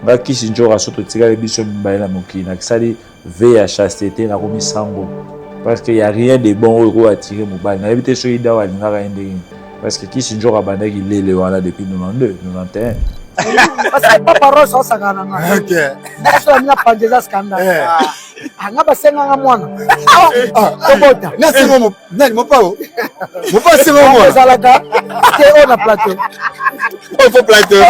nga Kisinjora soto tikali biso mibale na mokili na kisali ve ya chasteté na komi sango parce que y a rien de bon au attirer mobile na éviter soki dawa alingaka ye ndenge parce que Kisinjora bandaki lele wana depuis 92 91 parce que papa Ross osangana nga OK baso na pandeza scandale nga basenganga mwana kobota nasengo nani mopao mopao sengo mwana ezalaka te on a plateau faut plateau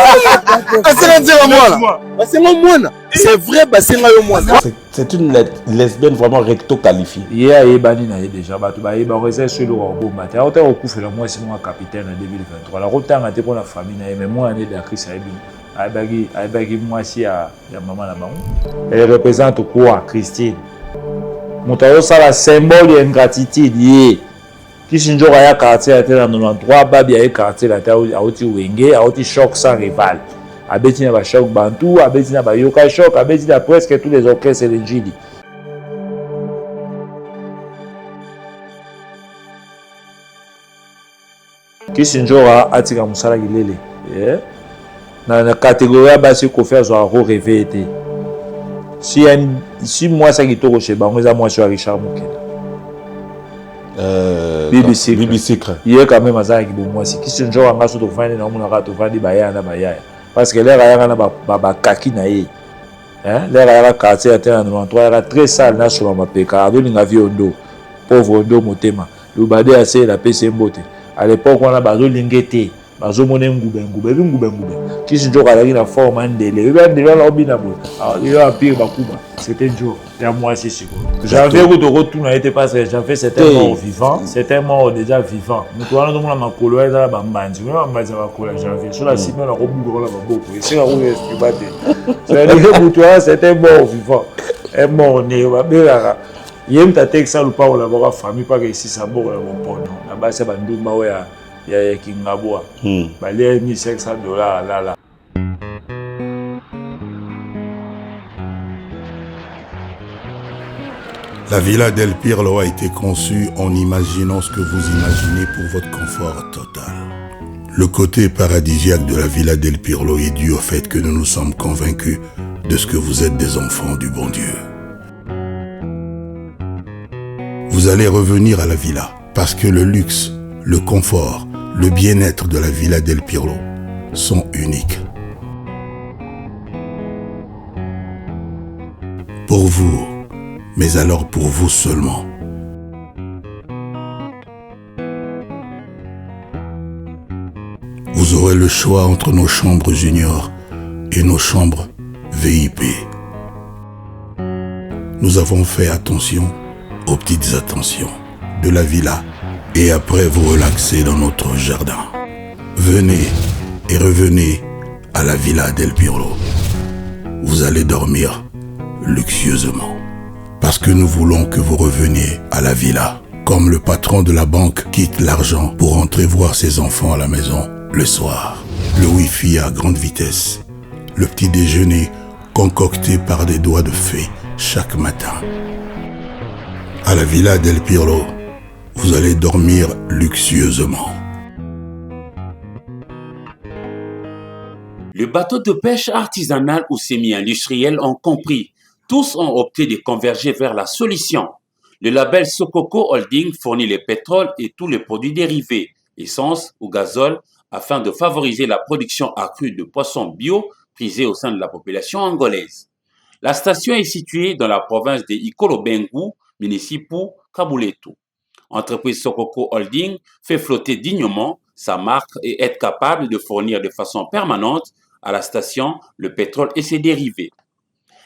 asengo nzela mwana basengo mwana c'est vrai basenga yo mwana c'est une lesbienne vraiment recto qualifiée ye ayebani na ye déjà bato bayeba eza esolo kobomba te aotaka kokufela mwasi mwa capitaine na 2023 la kotanga te mpona famille na ye mais mwana ne dakris ayebaki mwasi ya mama na bango elle représente quoi Christine moto azosala symbole ya ingratitude ye Kisinjora ya quartier ate na 93 babi aye quartier ate auti wenge auti choc sans rival abeti na bachoc bantu abeti na bayoka choc abeti na presque tous les orchestres de njili Kisinjora atika mosala kilele na catégorie ya basi kofi azwaka ko rêve te si mwasi akitoko chez bango eza mwasi wa Richard Mukela Bibi Secret ye quand même azalaki bomwasi Kisinjora nga so tofandi na omonaka tofandi bayaya na bayaya parce que l'air ayaka na bakaki na ye l'air ayaka quartier ate na 93 ayaka très sale na solo mapeka azolinga vi ondo pauvre ondo motema lobade aseyela apesi ye mbote à l'époque wana bazolinga te bazomona ngube Kisinjora azalaki na forme ndele ndele wana obina boye yo empire bakuba c'était jour ya mwasi sikoyo janvier kuto kotuna ete parce que janvier c'était mort vivant c'était mort déjà vivant moto wana tomona makolo ya ezala bambanzi mona bambanzi ya makolo ya janvier so na simi wana kobuka wana maboko esika koyo estriba te c'est-à-dire moto wana c'était mort vivant e mort ne babelaka ye mutu atekisa lupango na baka famille mpaka esisa mboko na mopono na basi ya bandumba oyo ya Kingabwa balia $1,500 lala. La villa del Pirlo a été conçue en imaginant ce que vous imaginez pour votre confort total. Le côté paradisiaque de la villa del Pirlo est dû au fait que nous nous sommes convaincus de ce que vous êtes des enfants du bon Dieu. Vous allez revenir à la villa parce que le luxe, le confort, le bien-être de la villa del Pirlo sont uniques. Pour vous, mais alors pour vous seulement. Vous aurez le choix entre nos chambres juniors et nos chambres VIP. Nous avons fait attention aux petites attentions de la villa et après vous relaxer dans notre jardin. Venez et revenez à la villa del Pirlo. Vous allez dormir luxueusement. Parce que nous voulons que vous reveniez à la villa. Comme le patron de la banque quitte l'argent pour entrer voir ses enfants à la maison le soir. Le wifi à grande vitesse. Le petit déjeuner concocté par des doigts de fée chaque matin. À la villa del Pirlo, vous allez dormir luxueusement. Les bateaux de pêche artisanales ou semi-industriels ont compris. Tous ont opté de converger vers la solution. Le label Sokoko Holding fournit le pétrole et tous les produits dérivés, essence ou gazole, afin de favoriser la production accrue de poissons bio prisés au sein de la population angolaise. La station est située dans la province de Ikolobengu, municipaux Kabuletu. Entreprise Sokoko Holding fait flotter dignement sa marque et est capable de fournir de façon permanente à la station le pétrole et ses dérivés.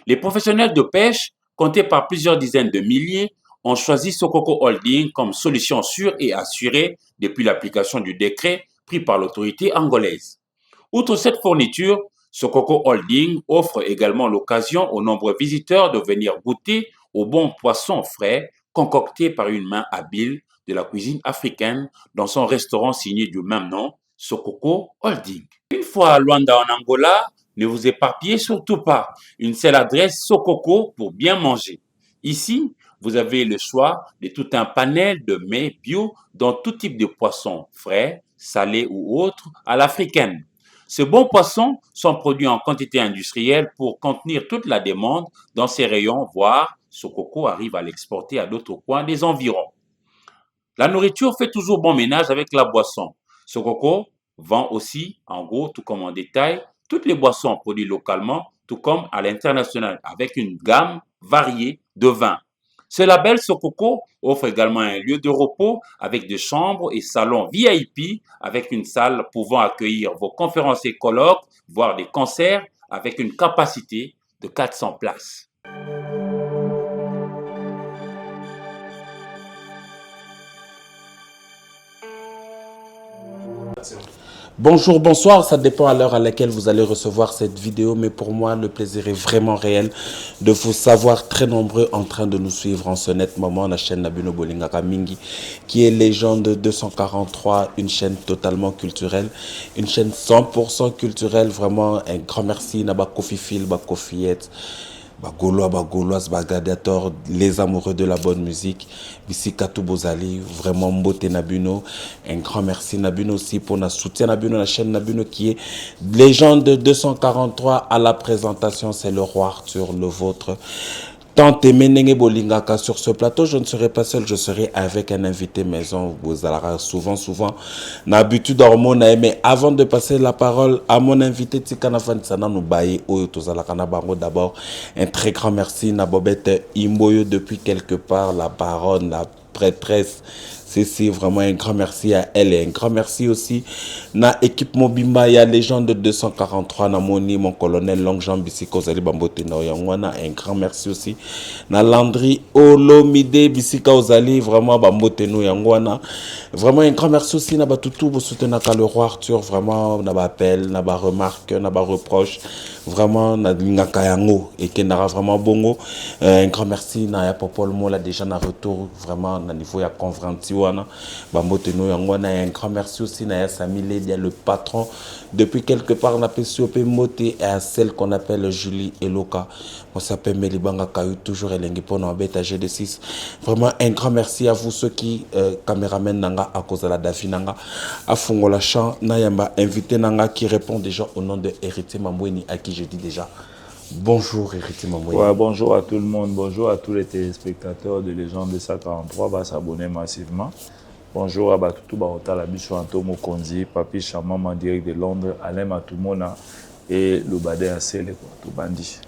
Les professionnels de pêche, comptés par plusieurs dizaines de milliers, ont choisi Sokoko Holding comme solution sûre et assurée depuis l'application du décret pris par l'autorité angolaise. Outre cette fourniture, Sokoko Holding offre également l'occasion aux nombreux visiteurs de venir goûter aux bons poissons frais concoctés par une main habile de la cuisine africaine dans son restaurant signé du même nom, Sokoko Holding. Une fois à Luanda en Angola, ne vous éparpillez surtout pas. Une seule adresse, Sokoko, pour bien manger. Ici, vous avez le choix de tout un panel de mets bio dans tout type de poissons frais, salés ou autres à l'africaine. Ces bons poissons sont produits en quantité industrielle pour contenir toute la demande dans ces rayons, voire Sokoko arrive à l'exporter à d'autres coins des environs. La nourriture fait toujours bon ménage avec la boisson. Sokoko vend aussi, en gros, tout comme en détail, toutes les boissons produites localement, tout comme à l'international, avec une gamme variée de vins. Ce label Sokoko offre également un lieu de repos avec des chambres et salons VIP avec une salle pouvant accueillir vos conférences et colloques, voire des concerts avec une capacité de 400 places. Bonjour, bonsoir, ça dépend à l'heure à laquelle vous allez recevoir cette vidéo, mais pour moi, le plaisir est vraiment réel de vous savoir très nombreux en train de nous suivre en ce net moment, la chaîne Nabuno Bolingaka Mingi, qui est Légende 243, une chaîne totalement culturelle, une chaîne 100% culturelle, vraiment un grand merci, Naba Kofi Phil, Ba Kofiette, Bagolois, Bagolois, Bagadiator, les amoureux de la bonne musique, Bissikatou Bozali, vraiment Mbote Nabuno, un grand merci Nabuno aussi pour notre soutien Nabuno, la chaîne Nabuno qui est Légende 243 à la présentation, c'est le roi Arthur, le vôtre. Tant aimé Nenge Bolingaka sur ce plateau, je ne serai pas seul, je serai avec un invité maison. Vous allez souvent, n'habitude d'hormones, mais avant de passer la parole à mon invité, Tikana Fansana Noubaye, Oyotozalakana Bango, d'abord, un très grand merci, Nabobette Imboyo, depuis quelque part, la baronne, la prêtresse. C'est vraiment un grand merci à elle et un grand merci aussi na équipe Mobimba ya Légende 243 na moni mon colonel Longjean Bisiko Zali Bambote na yangwana, un grand merci aussi na Landry Olomide Bisika Ozali vraiment Bambote no yangwana, vraiment un grand merci aussi na batutu bo soutenir le roi Arthur, vraiment na ba appel na ba remarque na ba reproche, vraiment na lingaka yango et kenara vraiment bongo, un grand merci na ya Popol Mola déjà na retour vraiment na niveau ya conference Bambote no yangwana, un grand merci aussi na ya Samile Dia le patron depuis quelque part na PCOP Moté et à celle qu'on appelle Julie Eloka, on s'appelle Melibanga Kayu toujours elengi pona beta GD6, vraiment un grand merci à vous ceux qui caméramen nanga à cause de la Dafi nanga à Fongola Champ na yamba invité nanga qui répond déjà au nom de Héritier Mamweni à qui je dis déjà bonjour Héritier Mamweni. Ouais, bonjour à tout le monde, bonjour à tous les téléspectateurs de Légende 243, bah s'abonner massivement. Bonjour à Batutu Baota, la biche Antomo Konzi, Papi Chamama direct de Londres, Alain Matumona et le Badé Assele, tout bandit.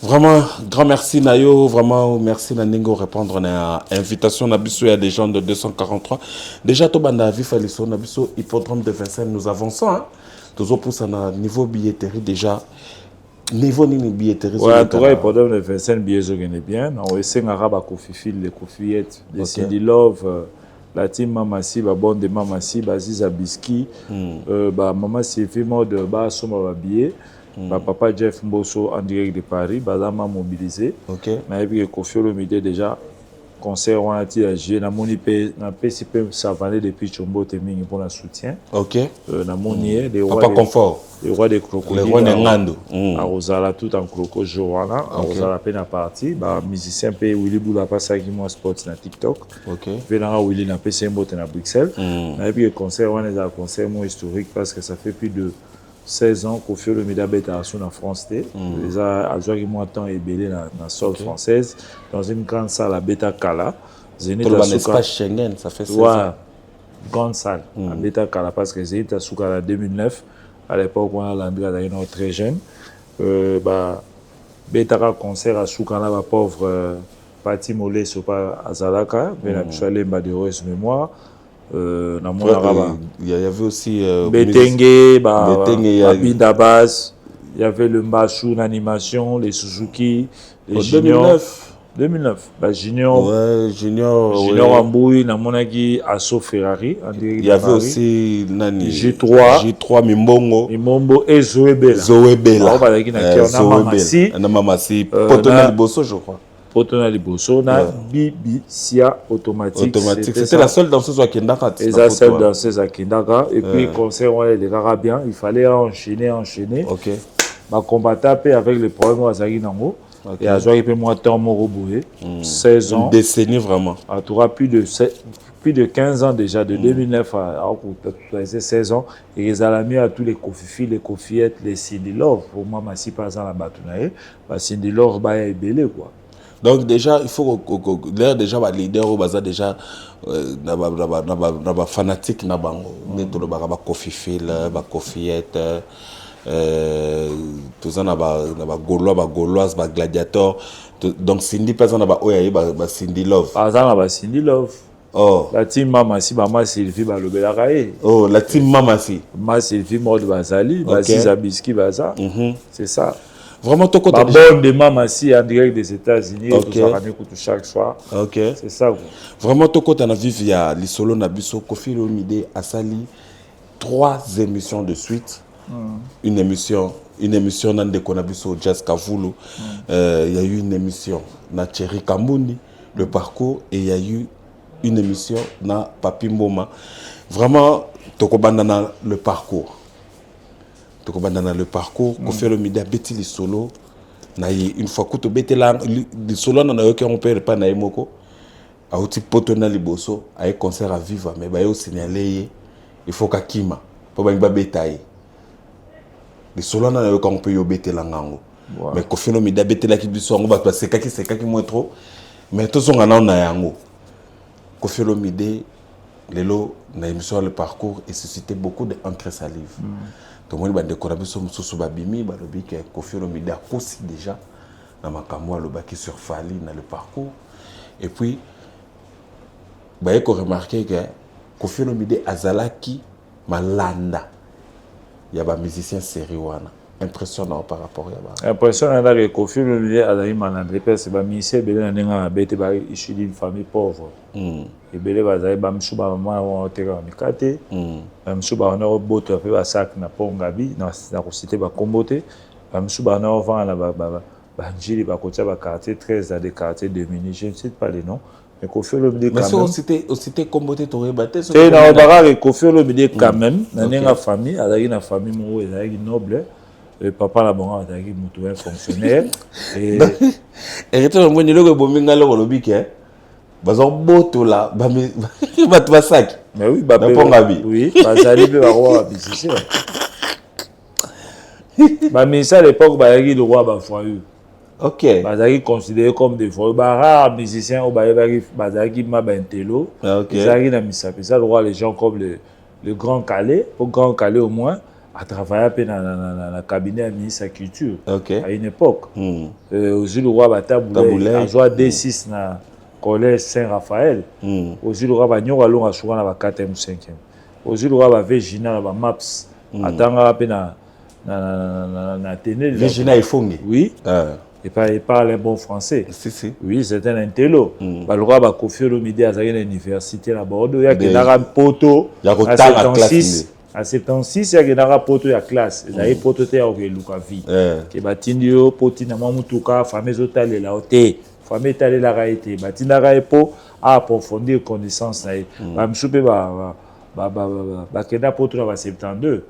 Vraiment, grand merci Nayo, vraiment merci Naningo répondre à l'invitation Nabiso à des gens de 243. Déjà, tout banda vif à l'issue, Nabiso, hippodrome de Vincennes, nous avançons, hein. Toujours pour ça, niveau billetterie déjà. Niveau ni billetterie. Ouais, tout le hippodrome de Vincennes, billet bien. On essaie de faire Kofi Phil, les Kofiettes, les Cindy Love. La team Mamasi, Bonde Mamasi, Ziza Biski, Maman Sylvie Mode, Soma Billet, Papa Jeff Mbosso en direct de Paris, Bazama mobilisé. Mais puis Kofi Olomide déjà, concert on a dit à G, na moni pe na PCP Savané depuis Chombo Temingi pour le soutien. Na moni les rois confort. Les rois des crocodiles. Les rois des Ngando. À Rosala tout en croco Joana, à Rosala peine à partie, bah musicien pe Willy Boula passe à moi sport na TikTok. Venara Willy na PC Mbote na Bruxelles. Et puis le concert on est un concert moins historique parce que ça fait plus de 16 ans qu'on fait le média bêta en France. Les a joué moi temps et belé dans la sol française dans une grande salle à Beta Kala. Zénith à l'espace Schengen, ça fait 16 ans. Grande salle à Beta Kala parce que Zénith à Soukala 2009. À l'époque, on a l'André très jeune. Beta concert à Soukala, la pauvre Pati Molé, c'est pas Azalaka, mais la Chalemba de heureuse mémoire. Il y avait aussi Betenge, Abindabas, il y avait le Mbachou l'animation, les Suzuki, les Junior. 2009. Junior. Ouais, Junior Ambouy, Namonagi, Asso Ferrari. Il y avait aussi Nani. G3 Mimbongo. Mimombo et Zoé Bella. Zoé Bella. Mamasi. Potona Liboso, je crois. Potona Liboso, na Bibi Sia automatique. C'était la seule danseuse à Kindaka. Et la seule danseuse à Kindaka. Et puis, le concert, on les gars bien. Il fallait enchaîner. Ok. Ma combattant avec le problème à Zagui Nango. Et à Zoé, moi, temps, mon 16 ans. Une décennie vraiment. En tout cas, plus de 15 ans déjà, de 2009 à 16 ans. Et ils ont mis à tous les Kofifi, les Kofiettes, les Cindy Love. Pour moi, si par exemple, la Batounaye, Cindy Love, est belé, quoi. Donc déjà, il faut que l'air déjà les leaders au bazar déjà naba fanatique nabango neto le ba Kofifi ba Kofiette tout ça naba gauloise ba gladiateur donc Cindy par exemple naba oya ba Cindy Love par exemple naba Cindy Love. Oh la team mama si maman Sylvie ba lobela kae. Oh la team mama si ma Sylvie mode bazali ba Zabiski baza. C'est ça. Vraiment, ton côté. Bonne de maman si en direct des États-Unis, chaque soir. Ok. C'est ça. Vraiment, ton côté, on a vu via l'Isolo Nabiso, Kofi Olomide a sali 3 émissions de suite. Une émission dans des Konabiso Jazz Kavulu. Il y a eu une émission na Thierry Kambundi, le parcours, et il y a eu une émission na Papi Mboma. Vraiment, Tokobandana le parcours. Dans le parcours, Kofi Olomide a bêti les solos. Une fois que tu bêti les solos, on a eu qu'on peut pas na imoko. A outi potona liboso, a eu concert à vivre, mais bah yo signalé, il faut qu'à kima, pour ba bêtailler. Les solos on a eu qu'on peut yo bêti langango. Mais Kofi Olomide a bêti la qui du soir, on va passer c'est moins trop. Mais tous on a na yango. Kofi Olomide, lelo na émission le parcours et suscité beaucoup d'encre salive. Tout le monde a décoré sur Babimi, il y a Kofi Olomide a aussi déjà dans ma camoire le baki sur Fali dans le parcours. Et puis, il y a remarqué que Kofi Olomide Azalaki Malanda. Il y a des musiciens sérieux. Impressionnant par rapport à ça. Impressionnant que Kofi Olomide Azalaki Malanda. C'est des musiciens issus d'une famille pauvre. Et belé bazali bamshu ba mama wa teka mikate bamshu ba na boto pe ba sac na pongabi na cité ba kombote bamshu ba na vend na ba njili ba kotia ba quartier 13 à des quartiers de mini je ne sais pas les noms mais Kofi Olomide quand même mais au cité kombote to rebaté c'est na ba Kofi Olomide quand même na nga famille azaki na famille mo ezaki noble et papa la bonga azaki mutu un fonctionnaire et retour mo ni logo bominga logo lobike bazo boto là ba sac mais oui oui bazali be ba roi musicien ba misa à l'époque ba yaki le roi ba foyer ok bazali considéré comme des foyers ba rare musiciens au bazali ma bentelo bazali na misa ça le roi les gens comme le grand Calais au grand Calais au moins a travaillé dans la cabinet à ministre de la culture à une époque aussi le roi Bataboulé a joué D6 na collège Saint-Raphaël aussi le roi Bagnon a long à souvent la 4e ou 5e aussi le roi Végina la Maps atanga pe na Téné Végina Ifongi oui et parle un bon français si oui c'est un intello le roi ba Kofi Olomide à l'université à Bordeaux il y a que dans poto à 76 à 76 il y a que dans poto ya classe il y a poto te ya luka vie que batindi yo poti na mamutuka famille hôtel la hôtel famille tali la raité batinda raepo a approfondir connaissance na ba msupe ba kenda poto na ba 72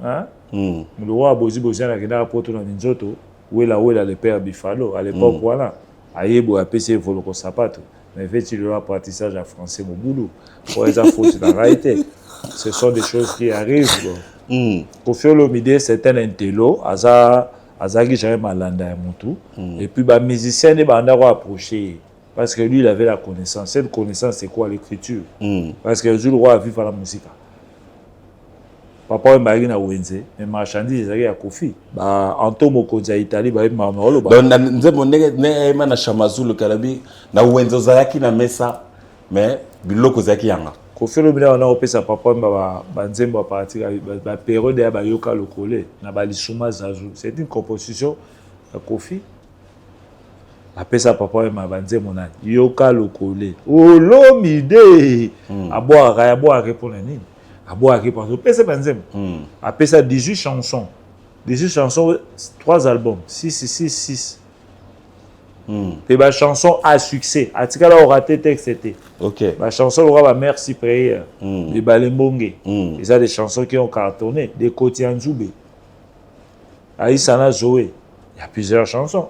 hein le roi bozi na kenda poto na nzoto wela le père Bifalo à l'époque voilà ayebo a PC voloko sapato mais fait le apprentissage en français mon boulot pour les infos c'est la réalité ce sont des choses qui arrivent Kofi Olomide c'est un intello azaki jamais malanda ya mutu et puis ba musicien ne banda ko approcher parce que lui il avait la connaissance cette connaissance c'est quoi l'écriture parce que le roi vivre la musique papa mbayi na wenze mais marchandise ezaki ya Kofi ba antomo konza Italie ba mamolo ba donc nzembo ne na chamazulu kalabi na wenze zaki na mesa mais biloko zaki yanga Kofi Olomide on a opesa papa ba nzembo à partir ba période ya ba yoka lokole na ba lisuma zazu c'est une composition de Kofi apesa papa ba nzembo na yoka lokole Olomide aboa répondre nini aboa répondre pesa ba nzembo apesa 18 chansons 3 albums 6 et ma chanson à succès atikala aura texte c'était ok ma chanson aura ma merci prière de Balembonge et ça des chansons qui ont cartonné des Kotianzoube Aïsana Zoé il y a plusieurs chansons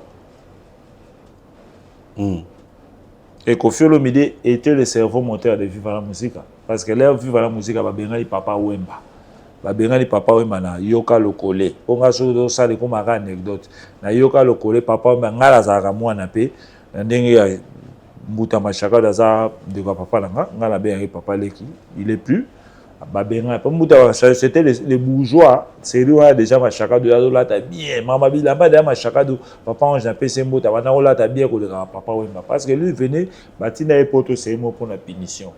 Et Koffi Olomide était le cerveau moteur de Viva la Musica. Parce que là, Viva la Musica, il papa Wemba. Il papa Wemba na Yoka Lokole. On a sur ça les comme anecdote. Na Yoka Lokole, papa Wemba ngala zara mwana pe. Ndenge ya Mbuta Machaka daza de papa langa. Ngala be papa leki. Il est plus. C'était les bourgeois. C'est lui déjà Machaka de la ta bien. Maman Bilamba de Machaka de papa on j'appelle ces mots. T'as la ta bien que papa Wemba. Parce que lui venait batina et poto c'est mot pour la punition.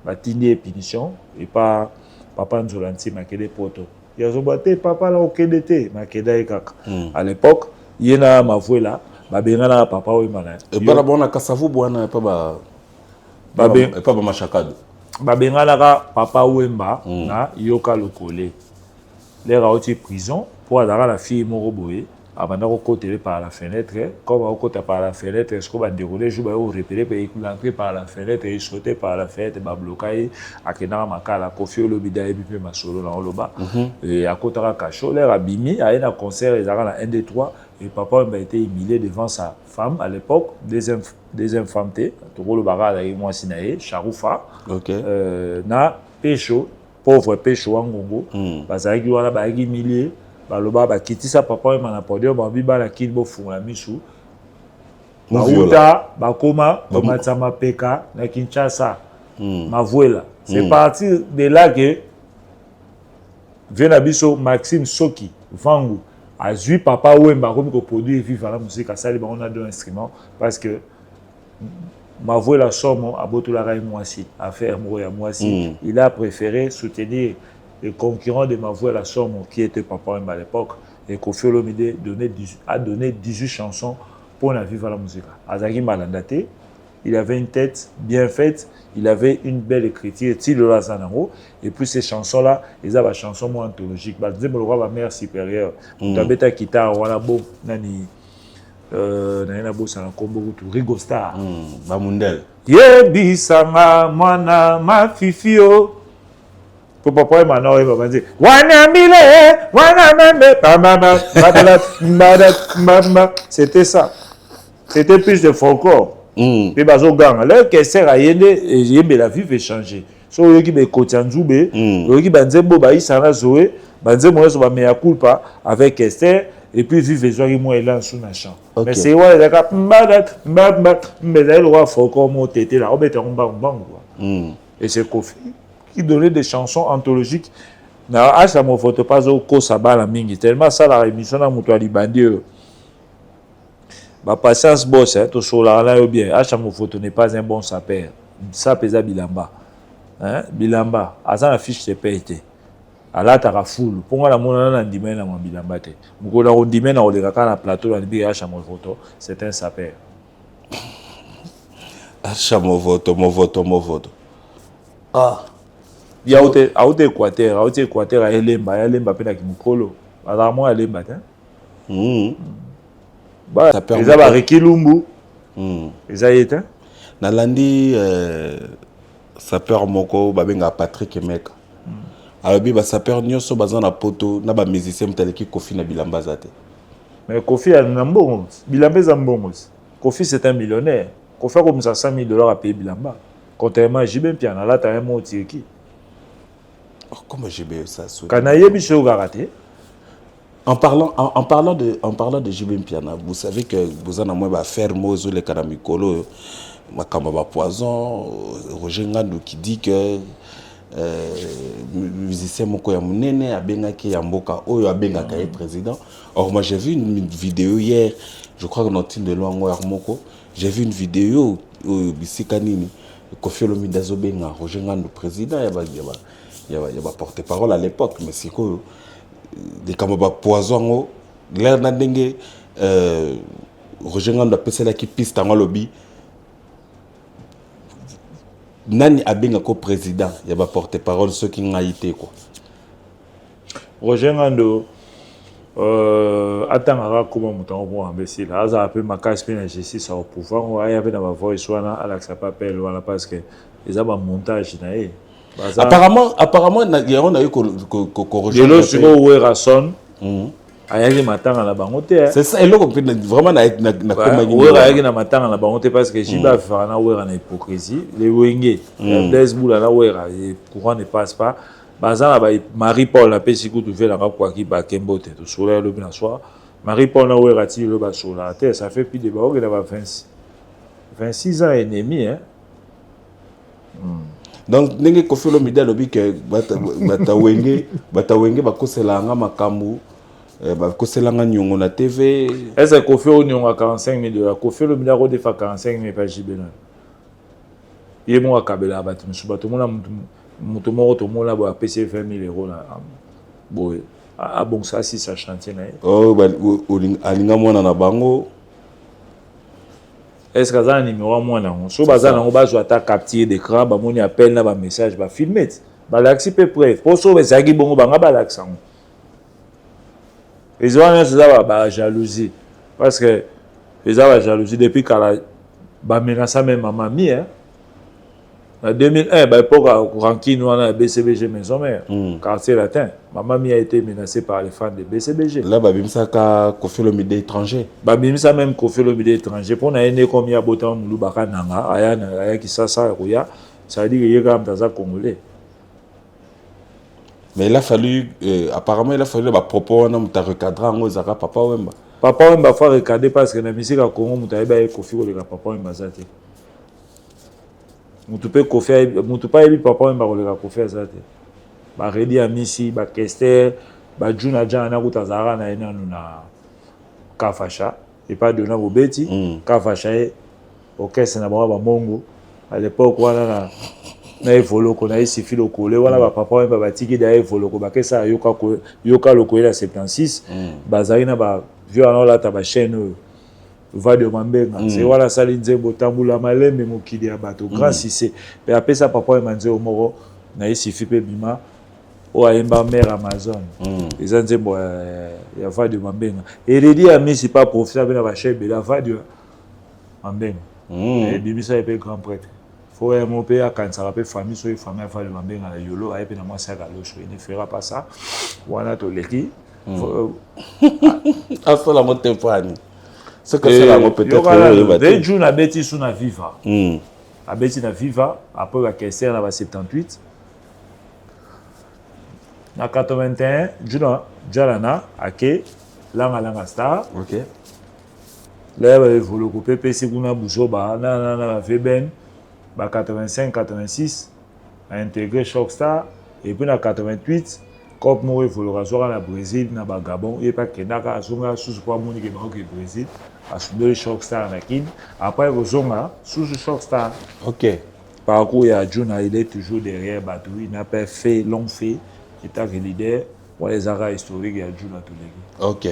Batina et punition et pas papa Nzolanti makede poto. Il y a zobaté papa là au KDT makeda et kaka. À l'époque il y a ma voix là. Babenga na papa Wemba. Et pas la bonne Kasavu bwana pas pas Machaka. Babenga papa Wemba na Yoka Lokole. Les rauti prison pour avoir la fille moroboé. Avant de côté par la fenêtre, comme on côté par la fenêtre, est-ce qu'on va dérouler, je vais repérer, puis l'entrée par la fenêtre et sauter par la fenêtre, bah bloquer, à Kenara Makala, Koffi Olomide et puis ma solo dans le bas. Et à côté de la cachot, l'air abîmé, à un concert, ils avaient un des trois, et papa a été humilié devant sa femme à l'époque, deuxième femme, tout le barrage avec moi, Sinaé, Charoufa, na Pécho, pauvre Pécho en Congo, parce qu'il y a un humilié. Baloba ba kitisa papa et mana podium ba biba la kinbo fungula misu ba uta ba koma ba matsama peka na Kinshasa mavuela c'est parti de là que vient biso Maxime Soki Vangu a vu papa Wemba comme ko produit Viva la Musica ça on a deux instruments parce que mavuela somo abotola rai moisi affaire moya moisi il a préféré soutenir le concurrent de ma voix la somme qui était papa Wemba à l'époque et Koffi Olomide a donné 18 chansons pour la Viva la Musica. Azaki Malandate, il avait une tête bien faite, il avait une belle écriture, Tilo Zanaro, et puis ces chansons-là, ils avaient des chansons moins anthologiques. Bah, le roi, ma mère supérieure, Tabeta Kita, Wala Bo, Nani, Nana Bo, ça combo tout, Rigo Star. Bamundel. Yebi Sanga, Mwana, ma fifio. Papa et maintenant il va dire c'était ça, c'était plus de folklore puis bazo gang là que c'est ayende et la vie va changer so yoki be kotianzube yoki banzembo ba isana zoé banzembo so ba mea culpa avec Esther et puis vivre zoaki moi là sous na champ mais c'est ouais les gars mais là le roi folklore mo tété là on bête on quoi et c'est Koffi qui donnait des chansons anthologiques. Na ça me photo pas au Kosaba la mingi tellement ça la émission na muto ali bandi. Ba patience boss hein to sur là bien. Ça me photo n'est pas un bon sapeur. Ça pesa bilamba. Hein bilamba asa na fiche de paye. Ala ta full. Pour la mona na ndimena na bilamba te. Muko na ndimena o le kaka na plateau na bi ça me photo, c'est un sapeur. Ça me vote. Ah il y a autre Équateur à Elemba pena kimukolo azamo Elemba hein bah ça va rekilumbu ça y est nalandi sapeur moko babenga Patrick Emeka alobi ba sapeur nyonso baza na poto na ba musicien mtaleki Koffi na bilamba zate mais Koffi a mbongo bilamba za mbongo Koffi c'est un millionnaire Koffi a comme ça $100,000 à payer bilamba contrairement à JB Mpiana là t'as un mot qui comment JB ça en parlant de JB Mpiana, vous savez que vous en avez faire mozo le Kanamikolo Makamba Poison Roger Ngandou qui dit que musicien moko ya munene abengaki ya mboka oyo abengaka ye président. Or moi j'ai vu une vidéo hier, je crois que Notine de Loango Moko, j'ai vu une vidéo bisika nini Koffi Olomide azobenga Roger Ngandou président il y a porte-parole à l'époque, mais c'est quoi des Kamaba Poison, l'air d'Andenge, Roger Ngandou a passé la qui piste en lobby. Nani Abenga ko président, il y a porte-parole, ceux qui ont été quoi. Roger Ngandou, attends, comment mon pour imbécile, ça a peu ma casse peine justice au pouvoir, il y avait dans ma voix, soit là, Alex a pas appelé, voilà, parce que ils ont un montage, apparemment, on a eu corrigé. Le logo où est Rasson, ayaki matanga na bango te. C'est ça, et là, vraiment, Wera ayaki na matanga na bango te parce que Jiba fera na wera na hypocrisie. Les Wenge, Blaise Boula na wera, le courant ne passe pas. Bazana ba Marie-Paul a pesi kutu fait la quoi qui ba kembo te to soleil le bien soir. Marie-Paul na wera ti le ba sur la terre, ça fait plus de bao que na 26 ans et demi hein. Donc ndenge Koffi Olomide alobi ke bata wenge bakoselanga makambu bakoselanga nyongo na TV. Est-ce que Koffi Olomide a 45 000 $? Koffi Olomide a redé 45 000 par Jibena. Il est mon akabela batu musubato mona mutu moko to mona ba PC 20 000 € là. Boy. Ah bon ça si ça chantier na. Oh alinga mwana na bango. Est-ce que ça numéro mwana on so bazana on ba zo ata capture d'écran ba moni appel na ba message ba filmer. Ba l'axi peu près. Pour so bezaki bongo banga ba l'accent. Ils ont une jalousie. Parce que ils ont la jalousie depuis qu'elle a menacé même maman mia. En 2001, l'époque où Rankin nous a BCBG maison mère, quartier latin, maman mia a été menacée par les fans de BCBG. Là, babimsa ka Koffi Olomide étranger. Babimsa même Koffi Olomide étranger. Pour n'aller comme il y a beau temps, nous baka nanga, aya qui ça rouya, ça veut dire qu'il y a quand même dans un Congolais. Mais il a fallu, apparemment, il a fallu bah, propos, on a recadré en Ozara, Papa Wemba. Papa Wemba faut recader parce que la musique à Congo, on a eu Koffi Olomide, Papa Wemba zate. On peut Koffi, on peut pas eu Papa Wemba Olomide Koffi zate. Bah Redi Amisi, bah Kester, bah Juna Jana Kutazara na ena na Kafasha et pas de na Bobeti, Kafasha orchestre na ba Mongo à l'époque voilà na evolo ko na isifi lokole wana ba papa wemba batiki da evolo ko bakesa yoka lokole la 76 bazali na ba vieux ana la ta ba chaîne va de Mambenga c'est voilà sali nzembo tambula malembe mokili ya bato grâce c'est pe apesa papa wemba nzembo moko na isifi pe bima o ayemba mère Amazon les nzembo ya va de Mambenga et Redi Amisi pas profiter na ba chaîne la va de Mambenga et bimisa pe grand prêtre. Faut mon père quand ça rappelle famille sur famille à faire le mambé dans la yolo et puis dans moi ça galoche il ne fera pas ça voilà to leki à ça la motte témoigne ce que c'est la motte peut-être des jours na beti sous na viva a beti na viva après la caisse là va 78 na 81 juna jalana ake langa star OK là va vouloir couper PC kuna buzoba na veben. En 85-86, a intégré Shockstar et puis en 88, Cop Mouri Volorazoa na Brésil, na Gabon, et pas Kenaka, Azonga, sous quoi Moni qui est au Brésil, a soudé Shockstar na Kin. Après, Azonga, sous Shockstar. OK. Par contre, il y a Juna, il est toujours derrière Batou, il n'a pas fait, l'ont fait, il est un leader. Pour les arrêts historiques, il y a Juna tous les OK.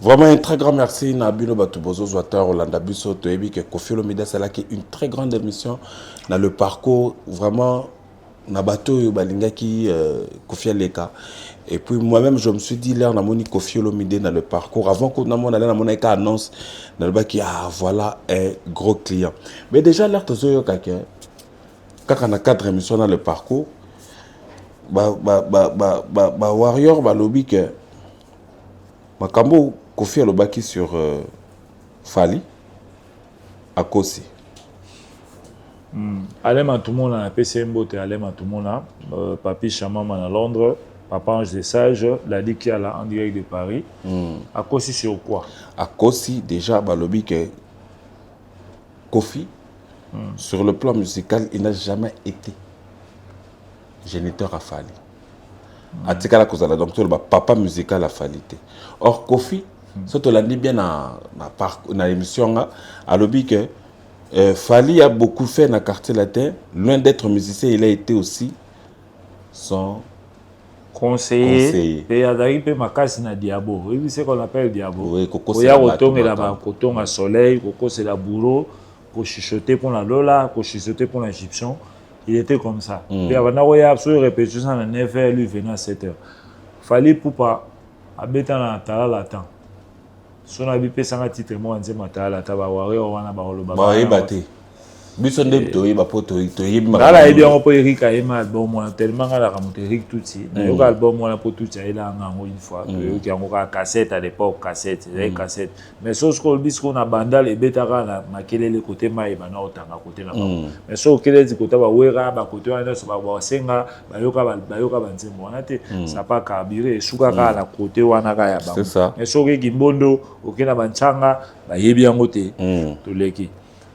Vraiment un très grand merci Nabino Batubozo Zouatar Rolanda Busso Toebi que Koffi Olomide c'est là qui est une très grande émission dans le parcours vraiment Nabato Balinga qui Koffi Aleka. Et puis moi-même je me suis dit là on a moni Koffi Olomide dans le parcours avant qu'on a mon allé mon annonce dans le bac qui voilà un gros client. Mais déjà là tozo quelqu'un quand on a 4 émissions dans le parcours warrior lobby que makambo Koffi alobaki sur Fali à Kosi. Alema tout le monde a PCMBO te Alema tout le monde papi Chamama à Londres, papa Ange des Sages, la dit qui a là en direct de Paris. À Kosi sur quoi? À Kosi déjà lobby que Koffi sur le plan musical il n'a jamais été géniteur à Fali. Atikala kozala donc le papa musical à Fali. Or Koffi, ça te l'a dit bien dans l'émission à lobby que Fali a beaucoup fait dans le quartier latin. Loin d'être musicien, il a été aussi son conseiller. Et Adari pe makasi na Diabo. Oui, c'est qu'on appelle Diabo. Oui, Coco c'est la coton à soleil, Coco c'est la bourreau, pour chuchoter pour la Lola, pour chuchoter pour l'Égyptien. Il était comme ça. Et avant il y a absolument répétition à 9h, lui venait à 7h. Fallait pour pas habiter dans la tala latin. Son habit sans titre moi on dit matala taba warrior wana ba holoba. Ba ebate. biso nde toyeba po toyeba ngala ebi yango po Eric ayema album wana tellement ngala kamoto Eric Tuti na yoka album wana po Tuti ayela ngango une fois yoki yango ka cassette à l'époque cassette cassette mais sauf que bisco na bandal ebetaka na makelele côté mai bana otanga côté na mais sauf que les côté ba wera ba côté wana so ba senga bayoka banzembo wana te ça pas carburé suka ka na côté wana ka ya ba mais sauf que Gimbondo okena banchanga ba yebi yango te to leki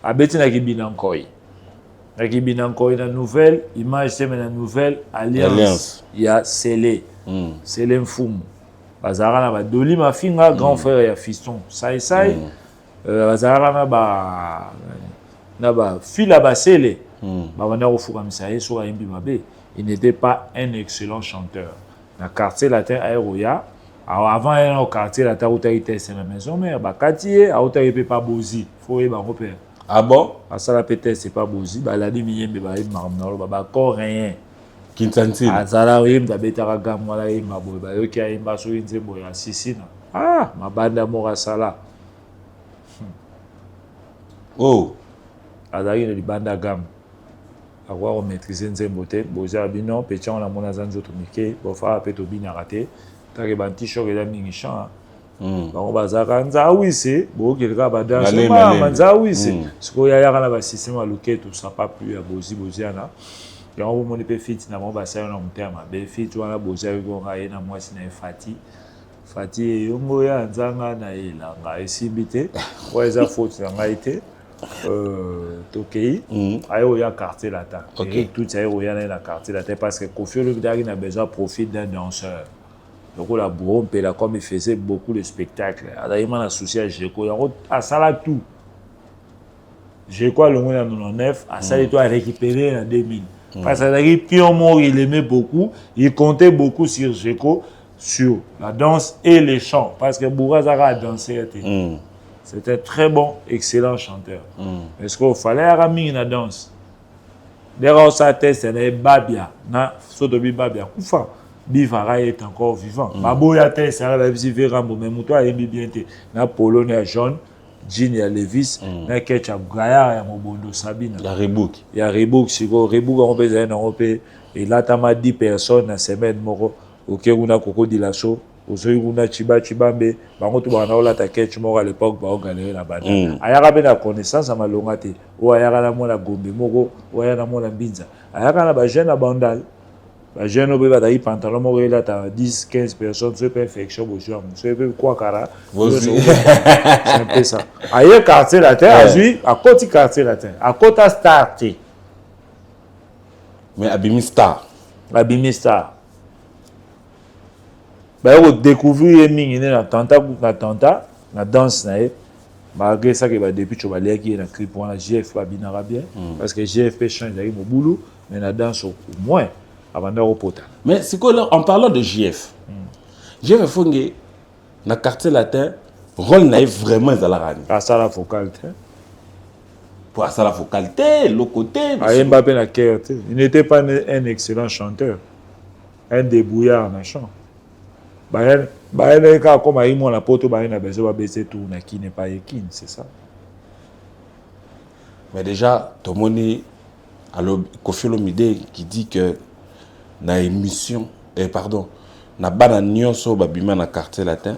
abeti na kibina nkoi na nouvelle image c'est na nouvelle alliance ya Sele Sele Mfumu bazara na ba Doli Mafinga grand frère ya Fiston sai bazara na ba fila basele ba wana ofuka misaye so yimbi mabe il n'était pas un excellent chanteur na quartier latin aéroya avant il au quartier latin où tu étais c'est la maison mère ba quartier où tu étais pas bozi faut y ba repère. Ah bon? À ça la peut-être c'est pas bozi, bah la demi yembe ba marmnalo ba rien. Kinsanti. À ça la yembe da betara gam wala yembe boy ba yoki yemba so nzembo ya sisina. Ah, ma banda mora sala. Oh. Azali le banda gam. Avoir on maîtriser nzembo te, bozi abino pecha on a mona zanzo to mike, bo fa peto bina raté. Tare banti shok ela mingi chan. Bango bazaka nzawisi bo keleka badanse ma nzawisi siko ya yaka na ba système à loketo ça pas plus à bozi ana yango moni pe fit na mo basaya na mutema be fit wana bozi ko ngaye na mwasi na fati yongo ya nzanga na elanga esimbite wa eza faute na ngaite tokei ayo ya quartier latin et tout ça ya na quartier latin parce que Koffi Olomide a besoin profit d'un danseur. Donc la bourron comme il faisait beaucoup de spectacles. Il m'a associé à Géco. À ça là tout. Géco le mois en 99, à ça il doit récupérer en 2000. Parce que Pion Mort il aimait beaucoup, il comptait beaucoup sur Géco, sur la danse et les chants. Parce que Bourrazara a dansé. C'était très bon, excellent chanteur. Parce qu'il fallait ramener la danse. D'ailleurs ça teste c'est Babia, na Sotobi Babia Koufa. Bivara est encore vivant. Maboya te ça va vivre Rambo mais muto a bien te na Pologne jaune, jean ya Levis, na ketchup Gaya ya Mobondo Sabina. La Rebook. Ya Rebook siko Rebook on peut en Europe et là tama 10 personnes na semaine moko OK una koko dilaso, ozoyi una chibambe, bango to bana ola ta ketchup moko à l'époque ba galérer la banda. Ayaka be na connaissance à malonga te. O ayaka na mona Gombe moko, o ayaka na mona Mbinza. Ayaka na ba jeune à Bandal. Les jeunes ont des pantalons, 10-15 personnes, c'est perfection, c'est quoi, cara? C'est un peu ça. Ailleurs, quartier latin, à côté quartier latin, à côté Star. Mais Abimi Star. Abimi Star. Vous découvrez une tanta, la danse, malgré ça, depuis que vous avez un clip pour la GF, bien, parce que GF change mon boulot, mais la danse au moins. Mais c'est quoi là, en parlant de JF, JF Fongé, dans le quartier latin, rôle naïf vraiment dans la rani. À ça la focalité. Pour ça la focalité, le côté. Il n'était pas un excellent chanteur, un débrouillard en chant. Comme il a poto, il a besoin de baisser tout, qui n'est pas équine, c'est ça. Mais déjà, tout le monde, alors Koffi Olomide qui dit que na émission na bana nyonso babima na quartier latin,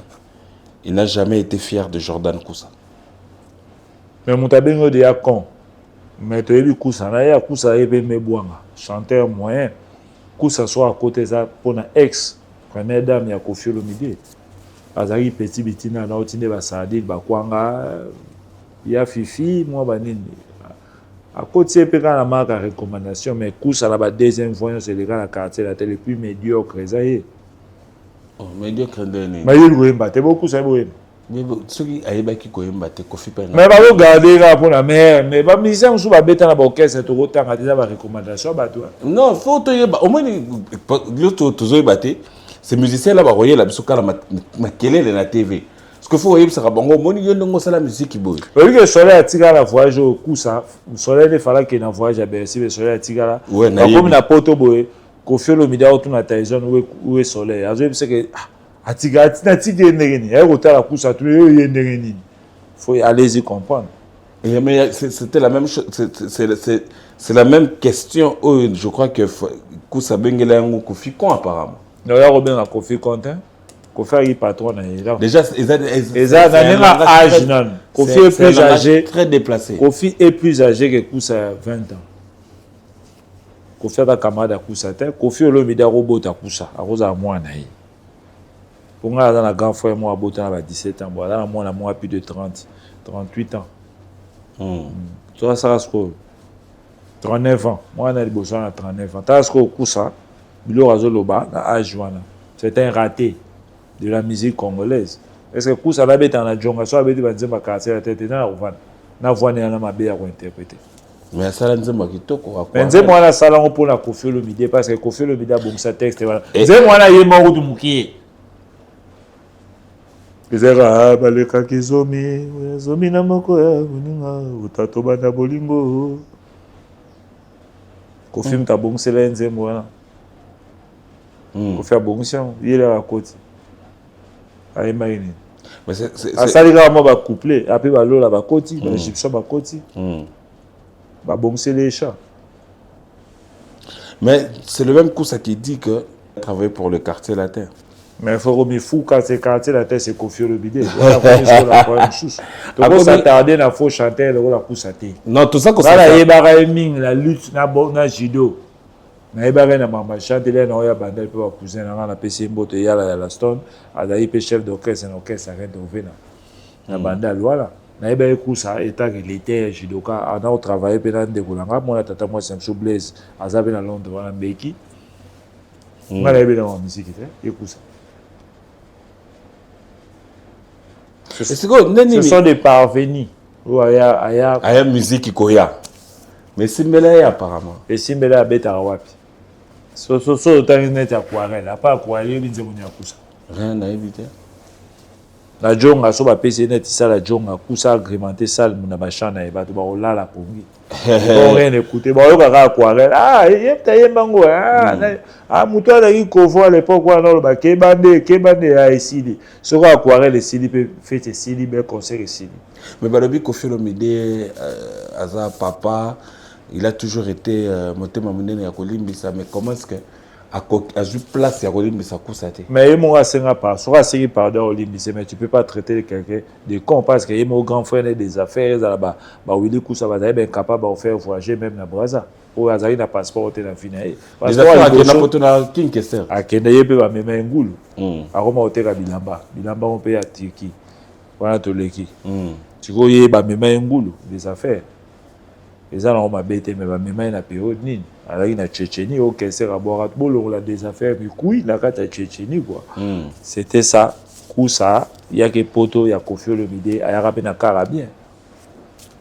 il n'a jamais été fier de Jordan Koussa. Mais mon tabengo de con. Mais tu as vu Koussa na ya Koussa ebe mebwanga, chanteur moyen. Koussa soit à côté ça pour na ex première dame ya Koffi Olomide. Azari petit bitina na otinde ba Sadil ba kwanga ya Fifi moi banini. À côté, il y a une recommandation, mais Koussa la deuxième voyance, c'est le quartier la télé plus médiocre. Oh, médiocre, mais il y a beaucoup de mais ceux qui ont qui Koffi Olomide. Mais vous regardez pour la mère, mais les musiciens sont bêtes dans la boquette, c'est tout autant à des recommandations. Non, il faut au moins ces musiciens là, quelle est la TV? Parce que faut que ça bongo moni yongo sala musique qui bouge. Oui que soleil atigala voyage au Koussa, soleil il fallait qu'il na voyage à Bercy, mais soleil atigala. Ouais, comme na poto boy, Koffi Olomide au tuna taison où est soleil. Azo c'est que atigala tina tigé ndengeni. Ya ko tala Koussa tout yendengeni. Faut aller y comprendre. Mais c'était la même chose, c'est la même question. Je crois que Kousa Bengela Yango Kofi Kon apparemment. Non, il y a Robin à Kofi Contin. Kofi est patron. Déjà, ils ont un âge. Kofi est plus âgé. Très déplacé. Kofi est plus âgé que Kousa 20 ans. Kofi est un camarade à Kousa. Kofi est le média robot à Kousa. À cause de moi, naï. Pour moi, dans la grande frère, moi, à Botan, à 17 ans. Dans moi, à plus de 30, 38 ans. Tu vois, ça reste 39 ans. Moi, on a besoin de 39 ans. Tu vois, Kousa, Bilo Razoloba, dans l'âge, c'est un raté de la musique congolaise. Est-ce que Kousa l'a bête en la djonga, soit bête dans le quartier la tête, na voix n'est pas bien à interpréter. Mais ça l'a dit moi qui toque quoi. Mais c'est moi la salon pour la Kofi Olomide parce que Kofi Olomide a bon sa texte voilà. C'est moi là yé mort du mukié. Bizera baleka kizomi, zomi na moko ya uninga utatoba na bolingo. Kofi mta bon selenze moi. Kofi a bon sion, il est à côté. Aïe maïni. Mais c'est à ça les gars moi va coupler, après va l'eau là va côté, l'Égyptien va côté. Va boncer les chats. Mais c'est le même coup ça qui dit que travailler pour le quartier latin. Mais il faut remettre fou quand c'est quartier latin, c'est Kofi Olomide. On s'attarder à faux chanter le rôle à Koussaté. Non, tout ça qu'on ça. Là, il y a la lutte, na judo. Na ibare na mama chante là na oya bandel pe ba cousin na na PC mboto ya la stone, adayi pe chef d'orchestre na orchestre arrête de revenir. Na bandal voilà. Na ibare Koussa état que l'été judoka on a travaillé pe na ndekolanga moi tata moi c'est un Blaise azabe na Londres wana mbeki. Ngala ibe na musique et Koussa. Ce sont des parvenus. Aya musique koya. Mais Simbela apparemment. Et Simbela a bête à wapi. So autant net aquarelle. A pas aquarelle, il dit Koussa. Rien à éviter. La jonga so ba PC net ça la jonga Koussa agrémenté salle na ba chana e ba to ba olala pongi. Bon rien écouter. Ba yo ka aquarelle. Ah, yepta yembango. Ah, muto ala ki kovo à l'époque wana lo ba kebande a esili. So ko aquarelle esili pe fête esili be concert esili. Mais Balobi Kofi Olomide aza papa, il a toujours été motema monene ya kolimbisa, mais comment est-ce que a joué place ya kolimbisa Koussate? Mais il m'a enseigné pas, soit c'est pardon Olimbisa, mais tu peux pas traiter quelqu'un de con parce que il m'a grand frère des affaires là-bas, bah Willy Koussa va être capable de faire voyager même na Brazza. Pour Azari na passeport au na finae. Parce que il na poto na king kester. A Kenya yepe ba mema ngulu. A Roma hôtel à Bilamba. Bilamba on paye à Turquie. Voilà tout l'équipe. Tu vois il ba mema ngulu des affaires. Les gens ont ma bête mais ba mema na période nini. Alors il na Tchétchénie au kester à boire bolo la des affaires puis couille la carte Tchétchénie quoi. C'était ça. Koussa, il y a que poto, il y a Kofi Olomide, il y a rapé na carabien.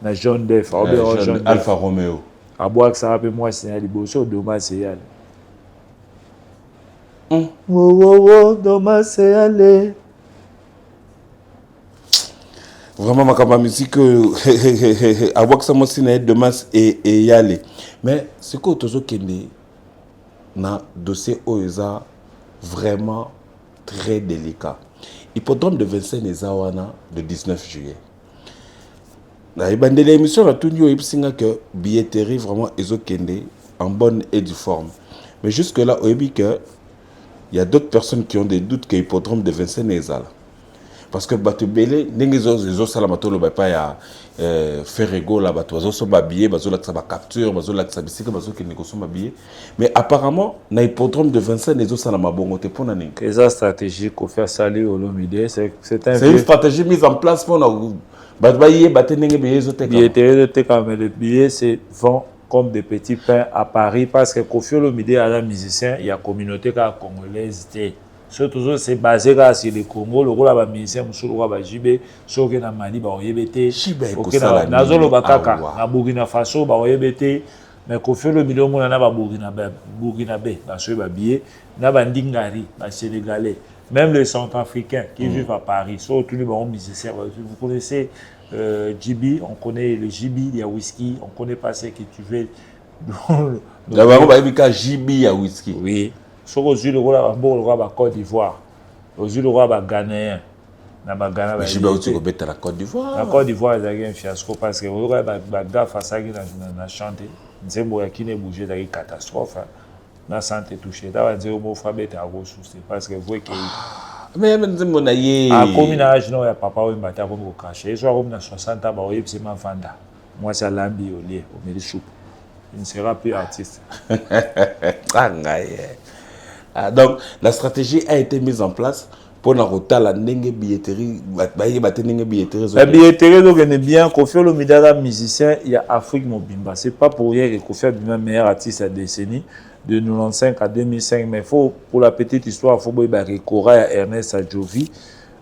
Na John Def, Alfa Romeo. À boire que ça rappelle moi c'est un liboso dommage c'est yal. Dommage c'est aller. Vraiment ma musique à boire que ça moi c'est dommage et y aller. Mais ce que tu as na dossier OESA vraiment très délicat. Hippodrome de Vincennes Ezawana le 19 juillet. Dans l'émission, on a tout dit que billetterie vraiment en bonne et due forme. Mais jusque-là, il y a d'autres personnes qui ont des doutes que l'hippodrome de Vincennes Ezala. Parce que Bato Belé, les salamato le pas ya Ferrego là bato so ba billet bazo la ba capture bazo la bisika bazo qui négocie ma billet mais apparemment na hippodrome de Vincennes les salama bongo te pona ning. C'est stratégie qu'on fait saluer Olomide, c'est une stratégie mise en place pour nous bato baye baté nenge billet zo te mais le billet c'est vend comme des petits pains à Paris parce que Kofi Olomide à la musicien il y a communauté congolaise surtout c'est basé sur le Congo le rôle à musicien sur le roi Jibé sur que na Mali ba oyebete OK na zolo bakaka na Burkina Faso ba oyebete mais Kofi Olomide mo na ba Burkina Bé ba so ba billet na ba ndingari ba sénégalais même les centrafricains qui vivent à Paris surtout les bons musiciens vous connaissez Jibi on connaît le Jibi il y a whisky on connaît pas ce que tu veux d'abord ba ebika Jibi ya whisky oui. Sur aux yeux le roi de Côte d'Ivoire, aux yeux le roi de Ghanéen, na bagana ba Jibe uti kobeta la Côte d'Ivoire. la Côte d'Ivoire ezalaki un fiasco parce que oyoka bagafe asalaki na chante nzembo ya kine bouge ezalaki catastrophe na santé touché ta banzembo mofa beta akosuste parce que voye kei Mais nzembo na ye akomi na age no ya papa oyo mbate akomi kokache ye so akomi na 60 ans baoyebisi mavanda mwasi alambi olie omeli soupe il ne sera plus artiste. Donc la stratégie a été mise en place pour la billetterie. La billetterie donc est bien. Kofi Olomide musicien, il y a Afrique Mobimba. C'est pas pour rien que Kofi Olomide est meilleur artiste à la décennie de 95 à 2005. Mais faut pour la petite histoire, faut que Cora et Ernest Adjovi.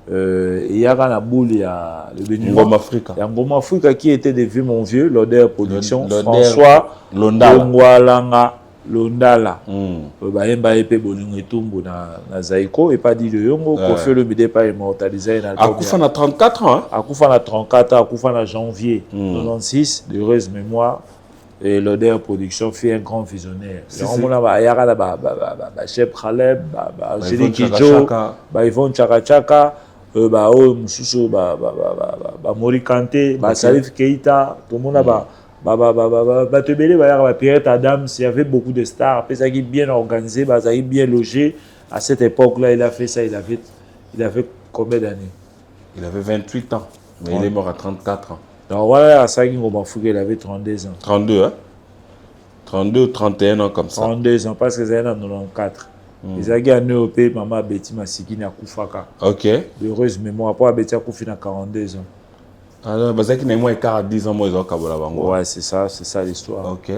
Il y a un boule, il y a le Bénin. Africa. Il y a Ngoma Africa qui était devenu mon vieux, l'Odeur Production. François Londala. Londala. Bayemba epe bolingo etumbu na Zaiko et pas dit de Yongo. Kofi Olomide pas immortalisé dans l'album. Akufa na 34 ans. Akufa na 34 ans. Akufa na janvier 96. De heureuse mémoire. Et l'Odeur Production fait un grand visionnaire. On a Ayara Chef Khaleb, Angélique Kidjo, Yvonne Chaka, Moussoussou, Mori Kanté, Salif Keita, tout le monde a Pierrette Adams, il y avait beaucoup de stars. Après, ça a été bien organisé, ça a été bien logé. À cette époque-là, il a fait ça. Il avait combien d'années? Il avait 28 ans, mais il est mort à 34 ans. Donc voilà, à Sagui Ngomafouke, il avait 32 ans. 32, hein? 32 ou 31 ans comme ça. 32 ans, parce que c'est en 94. Ils ont gagné au pays, maman Betty Masiki na Koufaka. Ok. De heureuse mémoire, après Betty Koufi na 42 ans. Alors, parce qu'il y a moins 10 ans, moi, ils ont Kabola Bango. Ouais, c'est ça l'histoire. Ok.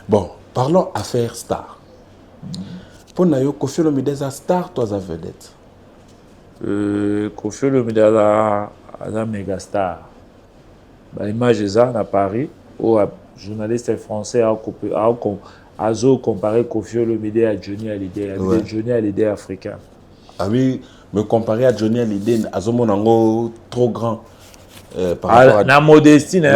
Bon, parlons affaire star. Pour Nayo, Kofi Olomide est star, toi, à vedette. Kofi Olomide est un méga star. L'image est à Paris, où un journaliste français a comparé Kofi Olomide à Johnny Hallyday. Ouais. Johnny Hallyday africain. Ah oui, me comparer à Johnny Hallyday, Azomonango trop grand. La modestie, mais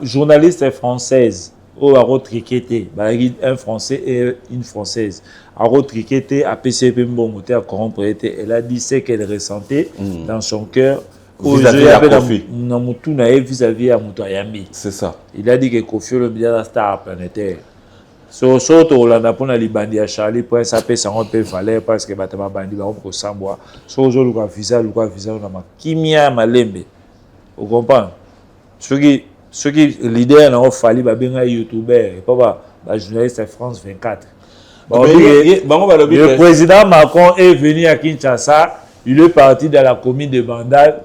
journaliste française, où a retriqueté, un français et une française, a retriqueté, a PCP Mbongote, a corrompre, elle a dit ce qu'elle ressentait dans son cœur. Vis-à-vis de Kofi. Vis-à-vis de Moutayami. C'est ça. Il a dit que Kofi Olomide est la star planétaire. Surtout, on a pour les bandits à Charlie, pour ça peut s'en rendre valeur parce que Batama Bandi va pour Samboa. Surtout, le visa, on a ma Kimia Malembe. Vous comprenez? Ceux qui leader ont fallu bien youtubeur et pas journaliste France 24. Le président Macron est venu à Kinshasa, il est parti dans la commune de Bandal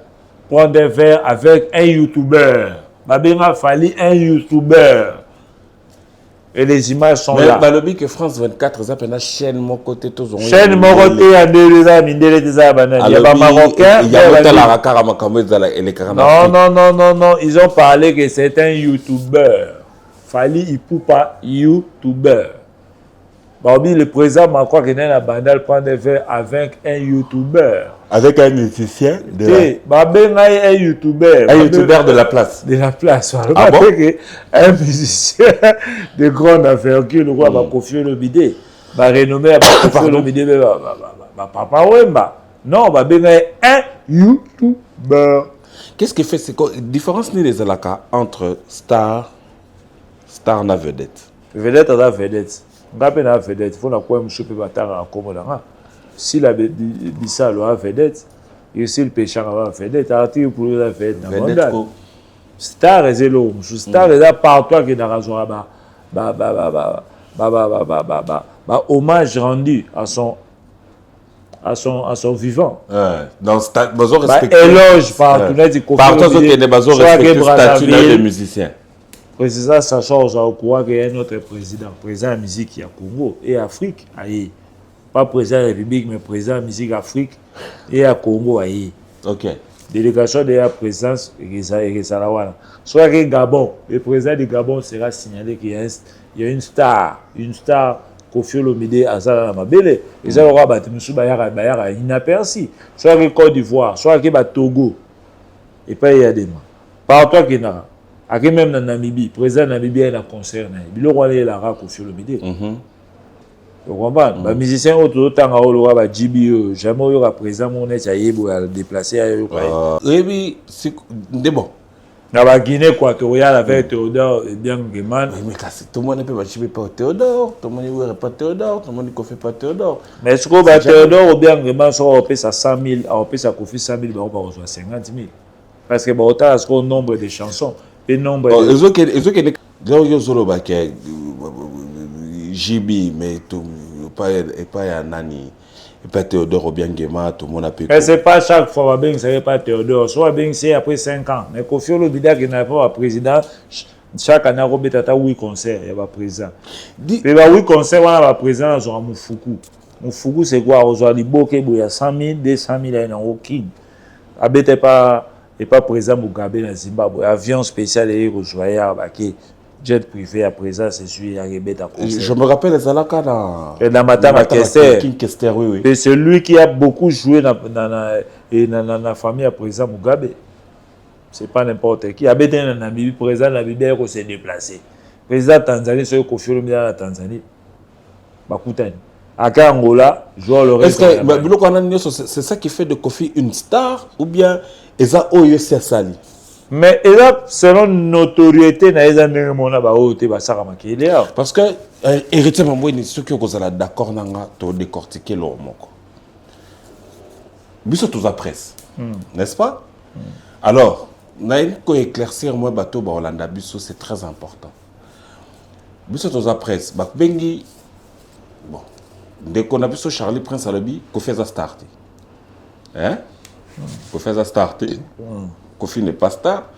prendre un verre avec un youtubeur. Il a fallu un youtubeur. Et les images sont là. Mais le que France 24, ça peut chaîne mon côté tous. Chaîne mon côté à deux ans, il y a pas marocain. Il y a non, ils ont parlé que c'est un youtubeur. Fali Ipupa youtubeur. Le président Macron qui est dans la bandale prend des verres avec un youtubeur. Avec un musicien de un youtubeur. Un youtubeur de la place. De la place. Ah bon? Un musicien de grande affaire qui le roi va confier le bidé. Va renommer à confier le bidé. Papa Wemba. Non, un youtubeur. Qu'est-ce qui fait cette différence ni les alaka entre star na vedette? Vedette à la vedette. Ngapena vedette. Il faut la quoi monsieur peut battre à Komodanga. Si la Bissau a vedette, et si le pécheur a vedette, article pour la vedette. Star est l'homme. Star est partout qui est dans la zone. Hommage rendu à son vivant. Donc, besoin respecter. Éloge partout. Partout qui est besoin respecter le statut de musicien. Président Sacha Ozaokoua, qui est notre président de la musique à Congo et Afrique. Pas président de la République, mais président de la musique Afrique et à Congo. Ok. Délégation de la présence et soit que Gabon, le président du Gabon sera signalé qu'il y a une star Kofi Olomide à Zalamabele. Et ça aura battu M. Bayara inaperçu. Soit que Côte d'Ivoire, soit que Togo. Et pas il y a des mains. Partout qu'il y a. Même dans Namibie, le président de Namibie a un concert. Il a Kofi Olomide. Vous comprenez? Les musiciens autant à Oloa, bah JB, jamais eu à présent mon est à déplacer à eux. Oui, c'est bon. Dans la Guinée équatoriale avec Théodore et bien Guéman. Oui, mais tout le monde ne peut pas Théodore, tout le monde ne peut pas Théodore, tout le monde ne fait pas Théodore. Mais est-ce que Théodore ou bien Guéman sont au à 100 000, au à Kofi 100 000, on va recevoir 50 000. Parce que autant à ce qu'on nombre de chansons, le nombre de. Ils ont JB, mais pas Nani. Et pas Théodore ou bien Guéma, tout le monde a pu. Mais c'est pas chaque fois que c'est pas Théodore. Soit bien c'est après 5 ans. Mais Kofi Olomide qui n'a pas président, chaque année, on a 8 concerts, il y a président. Et 8 concerts, on a président dans Moufoukou. Moufoukou, c'est quoi? On a dit il y a 100 000, 200 000, il y a aucun. Abé n'est pas présent Mugabe dans Zimbabwe. Avion spécial et rejoint jet privé à présent, c'est celui qui a Je me rappelle les Alaka dans Matama Kester. Oui. Et c'est lui qui a beaucoup joué dans la famille à présent Mugabe. C'est pas n'importe qui. Abé dans Namibie, présent Namibie, il s'est déplacé. Président Tanzanie, c'est Kofi Olomide dans la Tanzanie. Bakutani. À Angola, joueur le reste. Est-ce que c'est ça qui fait de Kofi une star ou bien Eza Oyese Sali? Mais là, selon notoriété, parce que héritier Mamboui, ceux qui sont d'accord, pour décortiquer leur moko. Biso tous la presse, n'est-ce pas? Alors, on a éclaircir moi bateau ba Hollanda biso, c'est très important. Biso tous la presse, ba bengi bon. Dès qu'on a biso Charlie Prince Alobi, Kofi a starté. Hein? Kofi a starté. Kofi n'est pas star.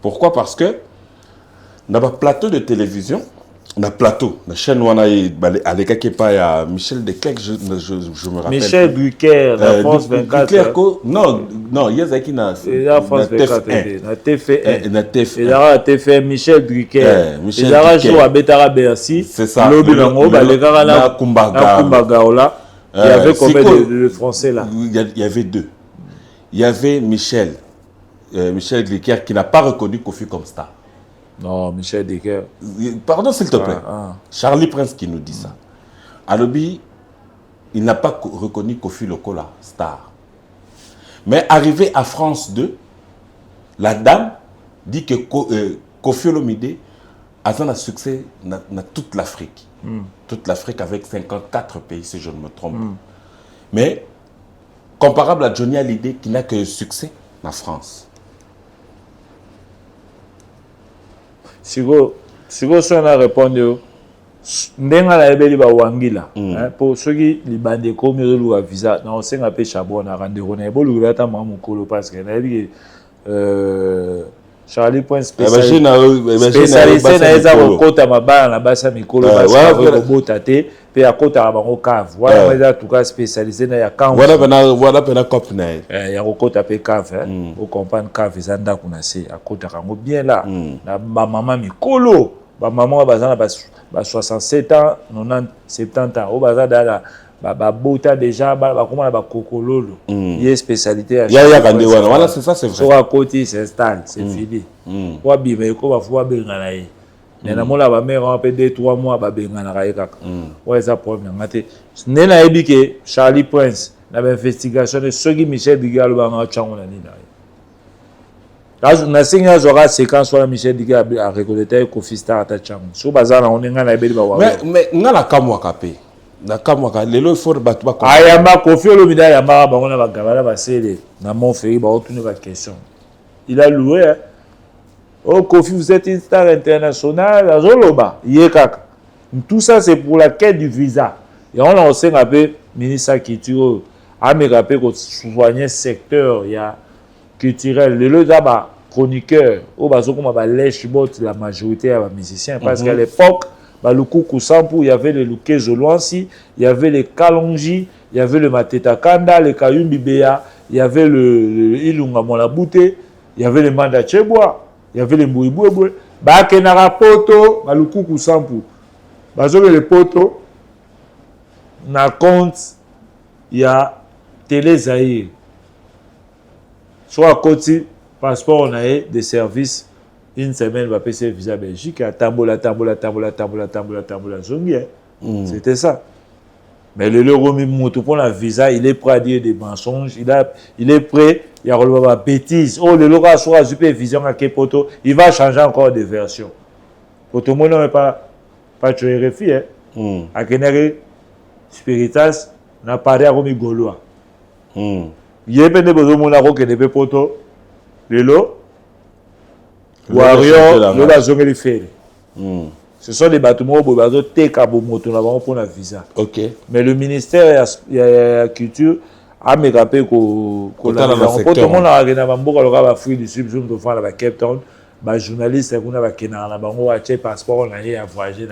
Pourquoi? Parce que dans un plateau de télévision, dans plateau, la chaîne où on a à Michel Declercq, je me rappelle. Michel Drucker, la France 24. Non, il y a qui na France 24, na TF1. Na TF1. Il y a TF1 Michel Drucker. Michel Il y a joué à Betara Bercy. C'est ça. Lobby Lango, les gars là, Kumbagaola. Il y avait combien de Français là? Il y avait deux. Il y avait Michel Drucker qui n'a pas reconnu Kofi comme star. Non, Michel Drucker. Pardon, s'il te plaît. Charlie Prince qui nous dit ça. Alobi, il n'a pas reconnu Kofi Lokola, star. Mais arrivé à France 2, la dame dit que Kofi Olomide a un succès dans toute l'Afrique. Toute l'Afrique avec 54 pays, si je ne me trompe. Mais comparable à Johnny Hallyday qui n'a que succès en France. Si vous avez répondu, ndenga la ebeli ba wangila pour ceux qui li bande comme le visa na on senga pe chabon na rendez-vous na ebolu la ta mamu kolo parce que na ebi Charlie Point spécialisé na eza kokota mabala na basa mikolo parce que robota te pe akota bango cave voilà mais en tout cas spécialisé na ya cave voilà pena cop na ya kokota pe cave au comprendre cave zanda kuna se akota kango bien là na ba mama mikolo ba maman bazana ba 67 ans 90 70 ans au bazana dala ba bota déjà ba comment ba kokololo il est spécialité ya voilà c'est ça c'est vrai sur à côté s'installe c'est fini wa bima ko ba fwa bengana ye na mola ba mère en peu 2-3 mois ba bengana ka kaka ouais ça problème ngate nena ebike Charlie Prince na investigation de soki Michel Digal ba nga chango na nina na singa zora séquence sur Michel Digal a reconnaître Kofi Star ata chango so bazana on nga na ebeli ba wa mais ngala kamwa kapé na kamwa lelo il faut battre ba ayamba Kofi Olomide ayamba ba ngona ba gabala ba sele na mon feri ba retourner ba question il a loué hein? Oh Kofi, vous êtes une star internationale, Zoloba, Yekaka. Tout ça c'est pour la quête du visa. Et on a aussi rappelé ministre culture, à me rappeler que soigner secteur, il y a culturel, le là-bas chroniqueur, au bazo comme ba lèche bot la majorité des musiciens parce qu'à l'époque, ba le Koukou Sampou, il y avait le Luke Zolwansi, il y avait les Kalonji, il y avait le Mateta Kanda, le Kayumbi Bea, il y avait le Ilunga Molabute, il y avait le Manda Cheboa. Il y avait les Mouibouéboué. Bah, Kenara Poto, Malukuku Sampou. Bah, le poto, na compte, il y a Télé Zahir. Soit à côté, passeport, on a des services. Une semaine, on va payer visa Belgique. Tambola, Zongi. C'était ça. Mais le Romi Moutou pour la visa, il est prêt à dire des mensonges, il est prêt, il y a des bêtises. Oh, le Lora soit supervision à Kepoto, il va changer encore de version. Pour tout le monde, n'est pas tué refi, hein. À Kenere, Spiritas, n'a pas de Romi Goloa. Il y a des gens qui ne peuvent pas le lot, Warrior, le bazon et le fer. Ce sont des bâtiments pour la visa. Ok. Mais le ministère de la Culture a me rappelé que tout le monde a regardé du sud de Cape Town. Les journalistes ont un passeport, a voyagé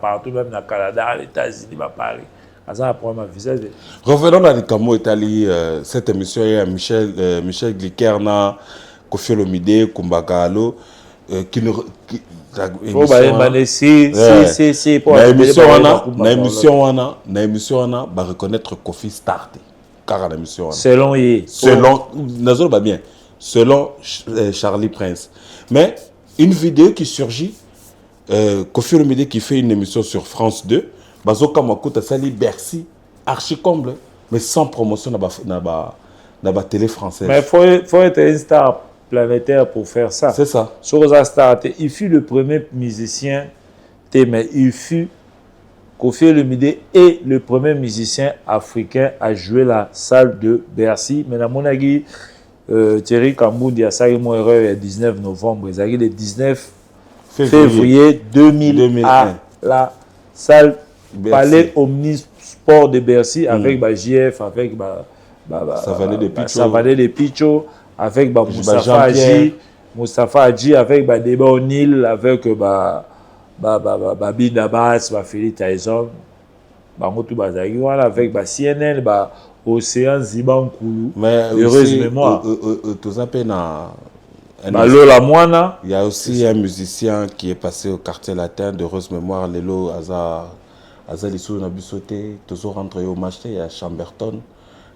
partout, même au Canada, aux États-Unis, à Paris. Revenons à Nikamo Italie, cette émission est à Michel Glikerna, Kofi Olomide, Kumbagalo, qui nous. L'émission va reconnaître Kofi Start. Car l'émission selon Charlie Prince. Mais une vidéo qui surgit, Kofi Olomide qui fait une émission sur France 2, Bazoka Makuta Sali Bercy, archi comble, mais sans promotion dans la télé française. Mais il faut être une star planétaire pour faire ça. C'est ça. Il fut le premier musicien, mais il fut Kofi Olomide et le premier musicien africain à jouer la salle de Bercy. Mais dans mon avis, Thierry Kamboudi a salué mon erreur le 19 novembre. Il a le 19 février 2001 à la salle Bercy. Palais Omnisport de Bercy avec JF, avec Savané de Picho, avec Moustapha Hadji, avec Deba O'Neill, avec Babi Dabas, Philippe Tyson, avec CNN, Océan Ziban Koulou, heureuse mémoire. Il y a aussi un musicien qui est passé au quartier latin d'heureuse mémoire, Lelo Azalisou Nabusote, toujours rentré au match, il y a Chamberton.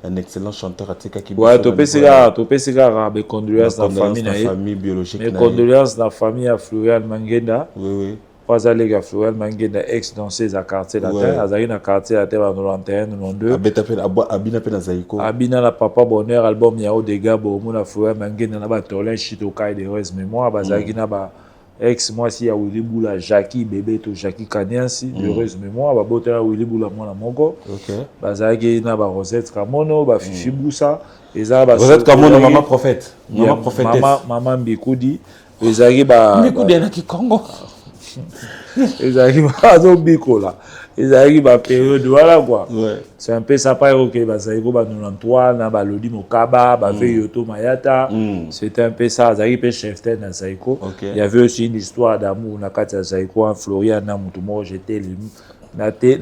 Un excellent chanteur à Tika qui mes condoléances dans la famille biologique. Mes condoléances dans la famille à Florian Mangenda. Oui. Pas aller à Florian Mangenda, ex-danseuse à quartier latin. Azari na quartier latin en 91, 92. Abina Pena Zaiko. Abina la Papa Bonheur, album Yao de Gabo, Mouna Florian Mangenda, na ba Torlin Chitokai de Rose Mémoire, Bazagi na ba ex moi si ya Willy Boula Jackie bébé to Jackie Kanyansi de Rose Mémoire, ba botela Willy Boula mwana mongo. OK. Bazagi na ba Rosette Kamono, ba Fifi Boussa, Rosette Kamono maman prophète. Maman prophétesse. Maman Bikoudi. Ezagi ba Bikoudi na Kikongo. Ezagi ba zo biko là. Ezagi ba période voilà quoi. Ouais. C'est un peu ça pas OK ba Zaiko ba 93 na ba Lodi Mokaba, ba Veyoto Mayata. C'était un peu ça, Ezagi pe chef tête na Zaiko. Il y avait aussi une histoire d'amour na kati Zaiko en Florian na mutumo j'étais mais il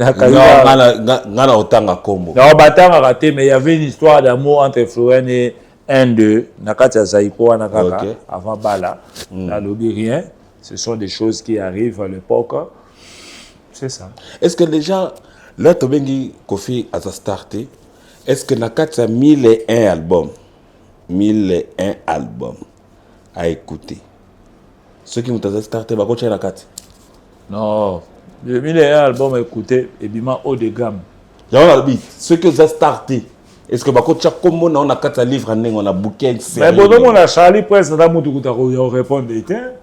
y avait une histoire d'amour entre Florian et un d'eux, avant Bala. N'a rien. Ce sont des choses qui arrivent à l'époque. C'est ça. Est-ce que déjà, là, Kofi a starté, est-ce que Nakata a 1001 albums 1001 albums à écouter? Ceux qui ont starté, bah, coach Nakata? Non. Le 1001 albums écouté et bien haut de gamme. Ceux qui ont starté, est-ce que comme on a 4 livres, on a bouquin? Mais bon, on a Charlie Prince,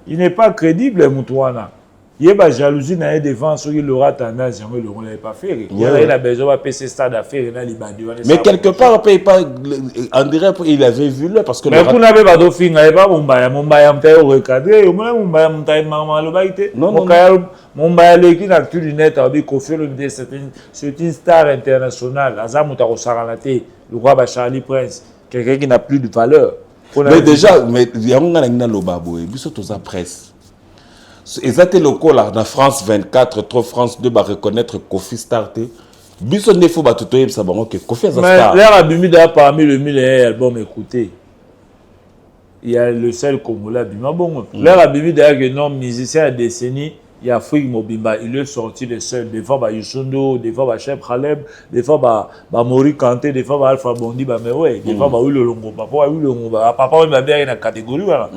il n'est pas crédible, Moutouana. Il y a une jalousie dans les défenses, il aura tendance, jamais le n'avait pas fait. Il a besoin de PC stade à faire. Mais quelque part, on dirait qu'il avait vu là parce que. Mais vous n'avez pas de film, il n'y avait pas Mumbai, on recadré, Mumbai, qui n'a plus de net, c'est une star internationale. Le roi Charlie Prince, quelqu'un qui n'a plus de valeur. Mais déjà, il y a un presse. Exact locaux là, dans France 24, trop France 2 va reconnaître Kofi Starté. Bisson ne faut pas tout le monde que Kofi a star. Mais l'air abimida parmi le 1001 albums écoutés. Il y a le seul Congolais Bima bon. L'air abimida que non musicien à décennie, il y a Fouig Mobimba, il est sorti le seul. Des fois bah Yusundo, des fois bah Chef Khaleb, des fois bah Mori Kanté, des fois bah Alpha Bondi, bah mais ouais, des fois bah oui le Longo, papa oui le Longo, papa oui bah bien une catégorie voilà.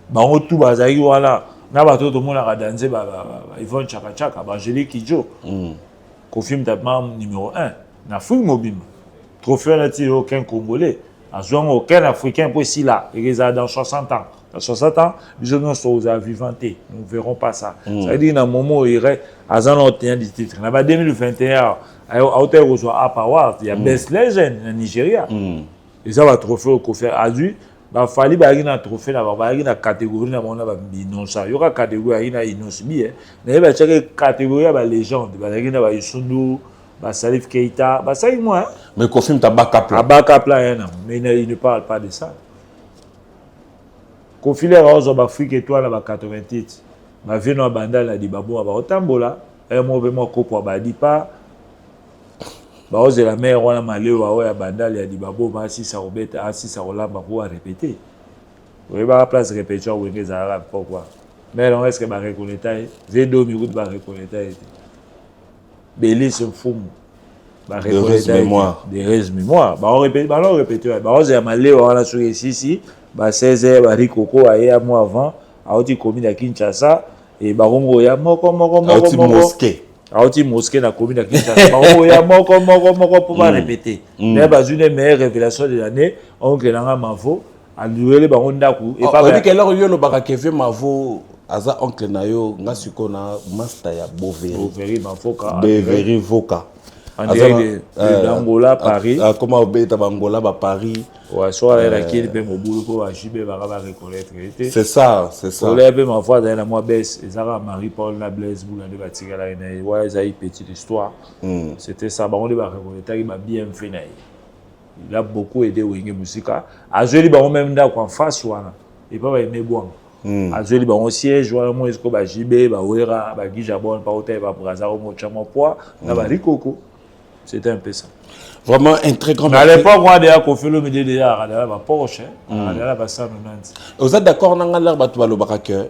Bah on tout bah zaï voilà. Tout le monde a dansé Yvonne Chaka Chaka, Angélique Kidjo. Kofi membre numéro 1. Na Afrique mobile. Trophée n'a-t-il aucun Congolais. Aucun Africain pour ici là. Il est dans 60 ans. Dans 60 ans, nous sommes vivantés. Nous ne verrons pas ça. Ça veut dire qu'à un moment où il y a un titre. En 2021, il y a Best Legend en Nigeria. Et ça va trophée au Kofi Adu. Il fallait que un trophée dans catégorie il y aura catégorie il y a catégorie de légende Salif Keita ça moi mais Kofi ta backup mais il ne parle pas de ça. Kofi les roses en Afrique étoile à 88 ma vie dans bandal a dit babo à Otambola un mauvais mot pour Badipa Baoze la mère wana maleo wa ya bandali ya dibabo ba si ça robeta si ça rolamba pour répéter. Oui ba place répétition ou les arabes pourquoi. Mais on reste que ba reconnaître V2 minutes ba reconnaître. Béli se fou. Ba reconnaître des res mémoire. Ba on répète ba on répéter. Baoze ya maleo wana sur ici ba 16h ba rikoko aye à mois avant a oti commune à Kinshasa et ba rongo ya moko mosquée. Aoti mosquée na commune à Kinshasa. Il y a moko pour pas répéter. Mais bah une meilleure révélation de l'année, on que nanga mavo a loué le baron d'aku et pas que alors yo no baka keve mavo aza oncle na yo ngasiko na master ya Boveri Mavoka Boveri Voka en direct de Angola Paris. Comment obéta Angola ba Paris. Ouais, soit là qui est bien au boulot pour achiber ba reconnaître. C'est ça. Pour les bien ma foi dans la moi baisse et ça Marie-Paul la Blaise boula de batiga là ouais ça petite histoire. C'était ça ba on de ba reconnaître il m'a bien fait na. Il a beaucoup aidé Wenge Musika. A joli ba on même da en face wana. Et pas aimer bon. A joli ba on siège wana moi est-ce que ba jibe ba wera ba gijabon pa hôtel ba braza au mo chama poa na ba rikoko. C'était un peu ça. Vraiment un très grand merci. À l'époque, on a déjà confié le milieu déjà à la Porsche. À la Bassan. Vous êtes d'accord dans l'air de Batualo Baraka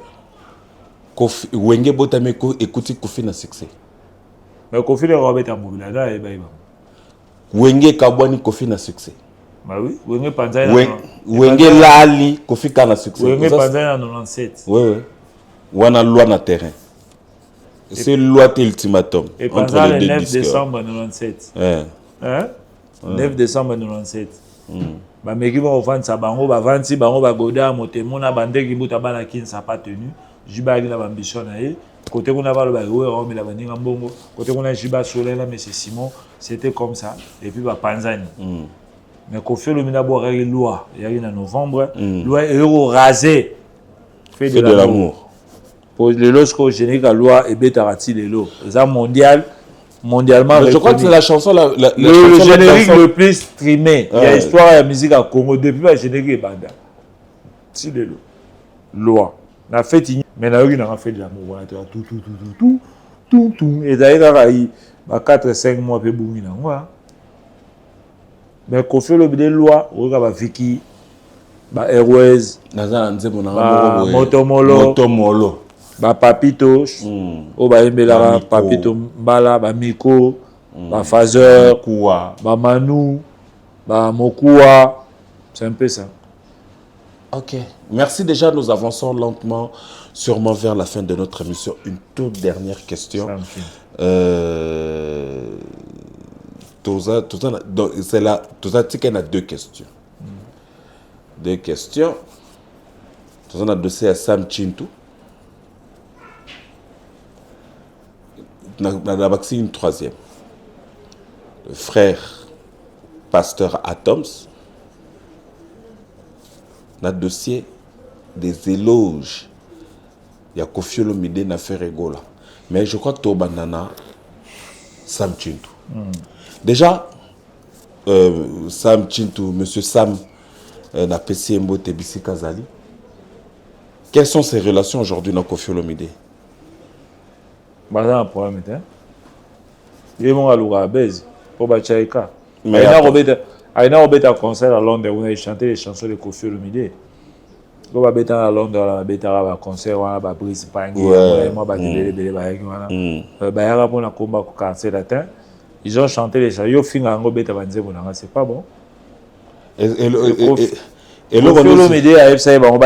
Wenge Botameko écoute Kofi na succès. Mais Kofi le Robert à Mobilada et Baïba. Wenge Kabwani Kofi na succès. Bah oui, Wenge Panzai. Wenge Lali Kofi na succès. Wenge Panzai en 97. Oui. Wana loi na terrain. C'est loi ultimatum. Et pendant le 9 décembre 97. Hein? 9 décembre 97. Bah mais qui vont vendre ça bango ba vendre bango ba goda motemo na bande ki buta bana kin ça pas tenu. Jiba ki na ambition na ye. Côté qu'on a ba le ba ouais mais la bandinga mbongo. Côté qu'on a Jiba Soleil là mais c'est Simon, c'était comme ça et puis ba Panzani. Mais Kofi le mina boire loi, il y a eu en novembre, loi euro rasé. Fait de l'amour. Pour le lorsqu'au générique à loi et bétarati les lots. Ça mondialement. Je crois que c'est la chanson le générique le plus streamé. Il y a histoire de la musique à Congo depuis le générique banda. Si les lots. Loi. On a fait mais on a fait de l'amour. Tout. Et d'ailleurs il y a 4-5 mois pour boumi na moi. Mais qu'on fait le bidé loi, on va Vicky, Airways, Motomolo. Ba Papito, o ba Embela, Papito Mbala, ba Miko, ba Fazer, ba Manu, ba Mokua, c'est un peu ça. Ok, merci déjà, nous avançons lentement, sûrement vers la fin de notre émission. Une toute dernière question. C'est là, tout ça, il y a deux questions. Deux questions. Tout ça, on a dossier à Sam Chintou. Une troisième. Le frère pasteur Atoms. Notre dossier des éloges. Il y a Kofi Olomide n'a fait rigola. Mais je crois que tu banana Sam Chintou. Déjà, Sam Chintou, monsieur Sam, n'a PC Mbote Bissi Kazali. Quelles sont ses relations aujourd'hui dans Kofi Olomide? Bah, c'est un problème. Il y a un base pour Bachaïka. Il y a un concert à Londres où il chantait les chansons de Kofi Olomide. Il y a à Londres, il y a un concert où il y a un Brice Pangui, il y a un combat pour cancer latin. Ils ont chanté les chansons. C'est pas bon. Et le Olomide a fait il y a un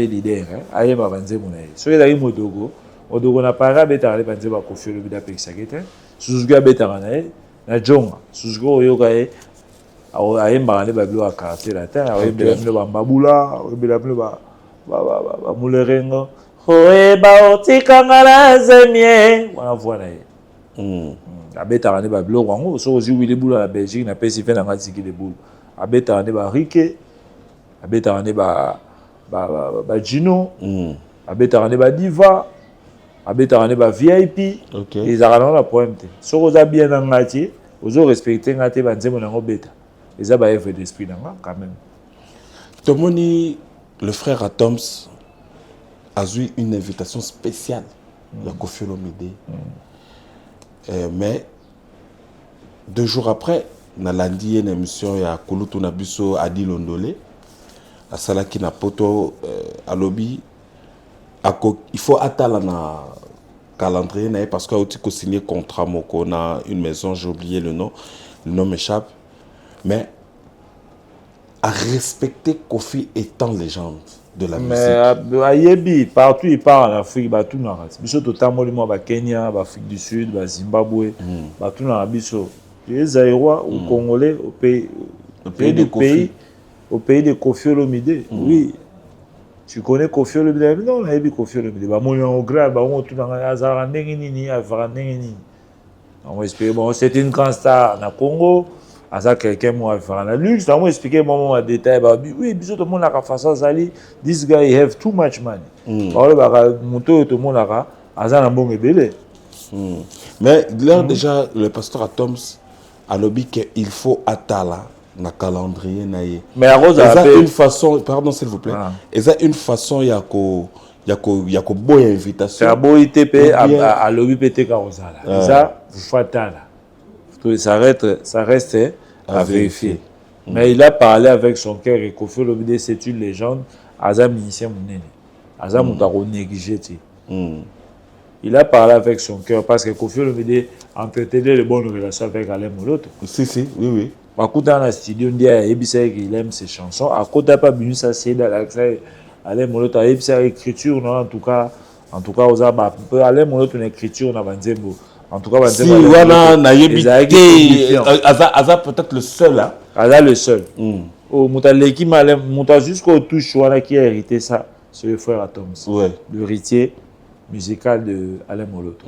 leader. odoko na para betaka le banze bakofi olobi apekisaki te suzuki abetaka na ye na jonga suzuki oyoka ye ayembaka nde babilo ya quartier latin aoyembela bino bambabula aoyembela bino bamulerengo oyeba otikanga na zemie wana voix na ye abetaka nde babiloko yango soki ozwi wili bula na belgique napesi fe nanga tikile bulu abetaka nde barike abetaka nde bajino abetaka nde badiva abetaka nde bavip ezalaka nango na problème te soki oza bien na ngai te ozorespecte ngai te banzembo nango beta eza baevre d'esprit na nga quand même. Tomoni, le frère Atoms a eu une invitation spéciale de Koffi Olomide. Mais 2 jours après, na landi une émission ya Kulutu na biso Adi Londolé à Salaki na poto à lobby il faut attendre na calendrier parce qu'il a signé contrat moko na une maison, j'ai oublié le nom m'échappe, mais à respecter Koffi étant légende de la musique. Mais ayebi partout il part en Afrique batou na biso totamoli mo ba Kenya, ba Afrique du Sud, ba Zimbabwe, batou na biso les Zaïrois ou Congolais au pays de Koffi Olomide. Oui. Tu connais Koffi Olomide? Non, ayebi Koffi Olomide. Ba moni au grave, ba on tout na azara ndenge nini, avara ndenge nini. On va expliquer bon, c'est une grande star na Congo. Asa quelqu'un moi faire la luxe, on va expliquer moi en détail bah oui, biso tout le monde a façon Zali, this guy have too much money. Alors bah monto tout le monde a asa na bon ebele. Mais là déjà le pasteur Atoms a lobby qu'il faut attala na calendrier na ye. Mais à cause de une façon, pardon s'il vous plaît. Eza une façon ya ko boy invitation. Ya boy TP à lobby pété karozala. Ça vous fatala. Ça reste à vérifier. Mais il a parlé avec son cœur et Koffi Olomide, c'est une légende. Azam musicien mounene. Azam moutaro négligé. Il a parlé avec son cœur parce que Koffi Olomide entretenait de bonnes relations avec Alain Moloto. Si, oui. À côté dans la studio, on dit à Ebisa qu'il aime ses chansons. À côté, pas bien ça, c'est dans l'accès. Alain Moloto a Ebisa écriture, non, en tout cas, aux abats. Alain Moloto une écriture dans Banzembo. En tout cas, si Wana Nayebité, Aza peut-être le seul. Hein? Aza le seul. Moutaleki Mouta jusqu'au touche Wana qui a hérité ça, c'est le frère Atoms. Ouais. L'héritier musical de Alain Moloto.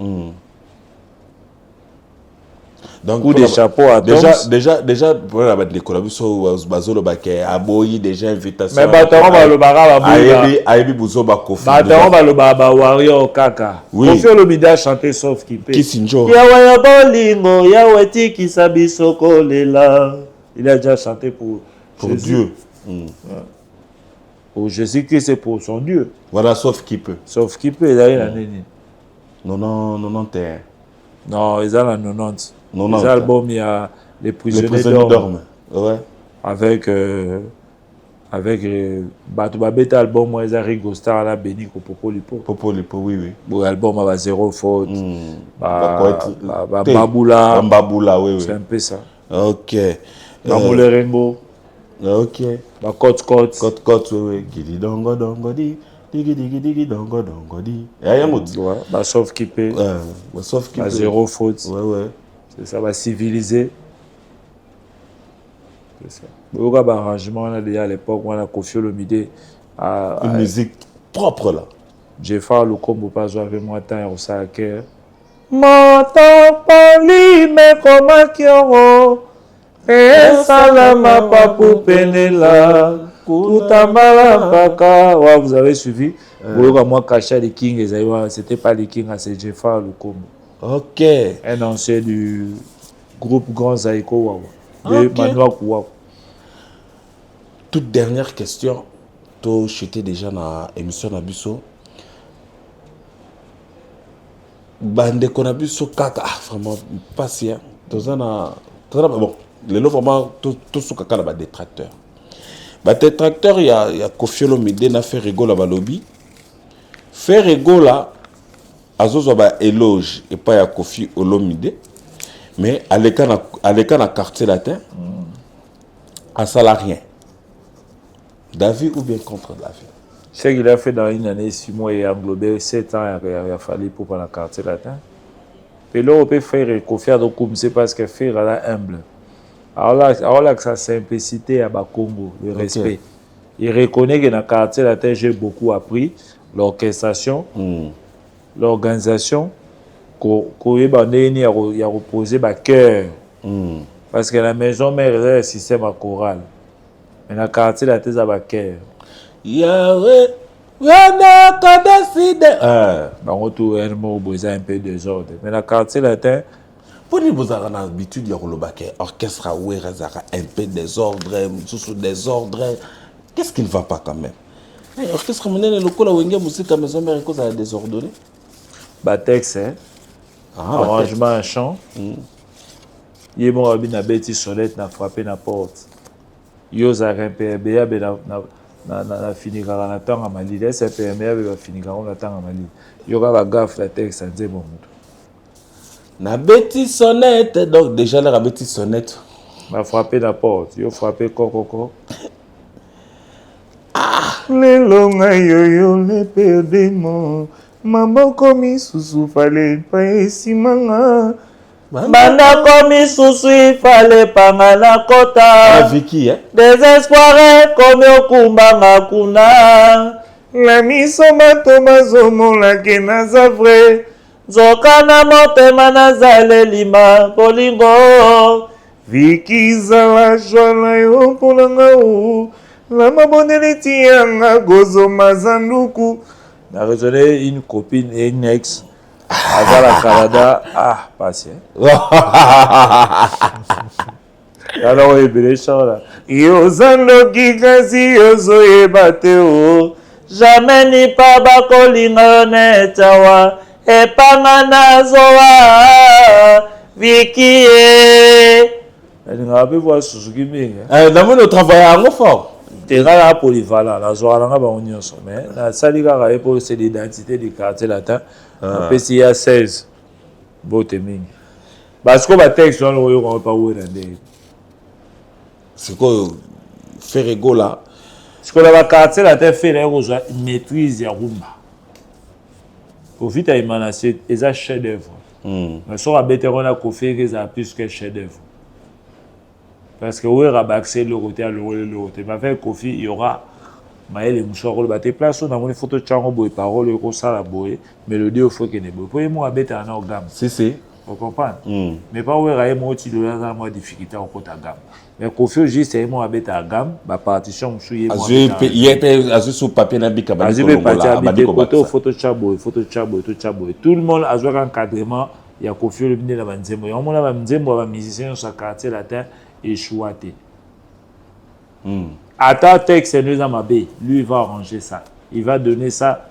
Donc, coup de chapeau à Atoms. Déjà, pour la battre les collaborations, Bazolo Baké, Aboyi, déjà invitation. Mais Bataron va le barra, Ayebi Bouzo Bakofi. Bataron va le barra, Warrior Kaka. Koffi Olomide a chanté sauf qui paie. Kisinjo. Yawa Bolingo, Yawa Tiki Sabisoko Lela. Il a déjà chanté pour Dieu. Pour Jésus-Christ, c'est pour son Dieu. Voilà, sauf qui peut. Sauf qui peut, il a une année. Non. Non, ils ont la 90. Les albums, il y a Les prisonniers dorment. Ouais. Avec Batou Babeta album, moi, ils ont Rigo Star, la Béni, Popolipo. Popolipo, oui. Bon, album, il y a Zéro Faute. Baboula. Baboula, oui. C'est un peu ça. Ok. Bamoule Ok. Côte, oui. Gidi dongo di. Digi dongo di. Ouais. Sauf qui peut. Sauf qui peut. Zéro Faute. Ouais. C'est ça, va civiliser. C'est ça. Il y a un arrangement à l'époque où on a Koffi Olomide. Une musique propre là. J'ai fait le combo pas jouer avec moi tant au sac. Montant poli mais comment kioro. Et salama papu penela. Kutamala paka. Ouais, vous avez suivi. Moi caché les Kings, c'était pas les Kings, c'est j'ai fait le combo. Ok. Un ancien du groupe Grand Zaïko Wawa. De Manoa Kouakou. Toute dernière question. Toi, j'étais déjà dans l'émission Nabuso. Bande Konabuso Kaka. Vraiment, pas si. Bon, les lots vraiment, tout ce Kaka là, détracteur. Détracteur, il y a Koffi Olomide n'a fait rigolo à Balobi. Fait rigolo là. Azozo ba éloge et pas à Koffi Olomide, mais à l'écart na quartier latin, à salarien. David ou bien contre David? Ce qu'il a fait dans une année, 6 mois, il a englobé 7 ans, il a fallu pour prendre la quartier latin. Et là, on peut faire confiance au comme c'est parce que faire la humble. Alors là, que sa simplicité à Congo, le respect. Il reconnaît que dans le quartier latin, j'ai beaucoup appris. L'orchestration, l'organisation, il y a reposé le cœur. Parce que la maison mère est un système choral. Mais dans le quartier latin, il y a le cœur. Yahweh, Yana Kadaside. On retrouve un peu de désordre. Mais dans le quartier latin, pour nous, vous avez l'habitude de l'orchestre, orchestre, un peu désordre, désordre. Qu'est-ce qui ne va pas quand même? L'orchestre, le local, la musique, la maison mère, est désordonnée. Texte, arrangement à chant. Il y a un peu de sonnette, n'a frappé la porte. Il y a un peu na finira na temps à Mali. Laisse un peu va finira na temps à Mali. Il y aura la gaffe, la texte, ça dit bon. Na bêtise sonnette, donc déjà la bêtise sonnette. M'a frappé la porte, il a frappé coco. Les longs yo les perdements. Maman comme sous fallait pas ici manga. Banda comme sous fallait pas na kota. Vicky hein. Désespoir comme okumbanga kuna. La miso matomazo la kenaza vrai. Zokana motema nazale lima polingo. Vicky zala jola yo polanga ou. La maboneli tianga gozo mazanduku. Na raisonné une copine et une ex. Avant la Canada, passé. Alors, il y a des choses là. Yozando kikasi yozoye bateo. Jamais ni pas bakolinga netawa. Epanga nazoa. Vicky elle n'a pas voir Suzuki mais. Dans mon travail en fort. T'es là polyvalent, la soirée là on y est mais la saliga pour c'est l'identité du quartier latin. En plus il y a 16 boté mingi. Parce que ba texte on le pas où est C'est quoi faire ego là. Ce que la quartier latin fait là une maîtrise ya rumba. Au vite à émanacer et un chef d'œuvre. Mais sur la béterone à confie que ça plus que chef d'œuvre. Parce que oui, rabaxer le côté à le côté. Mais avec Kofi, il y aura Maël et Moussor, le bâté place, on a mon photo de Chango Boy, parole, le ça la boy, mélodie au faux qu'il n'est pas. Pour moi, bête en gamme. C'est. Vous comprenez? Mais pas où il moi, tu dois avoir moins de difficulté au côté à gamme. Mais Kofi, juste, c'est moi, bête à gamme, ma partition, je suis. Il y a sur papier, n'a pas de photo de Chaboy, photo de Chaboy, tout Chaboy. Tout le monde a joué un encadrement, il y a Kofi, le bine de la Manzemo. Il y a un Manzemo, un musicien sur quartier latin. Échouaté. Attends, texte, nous à ma baie. Lui, il va arranger ça. Il va donner ça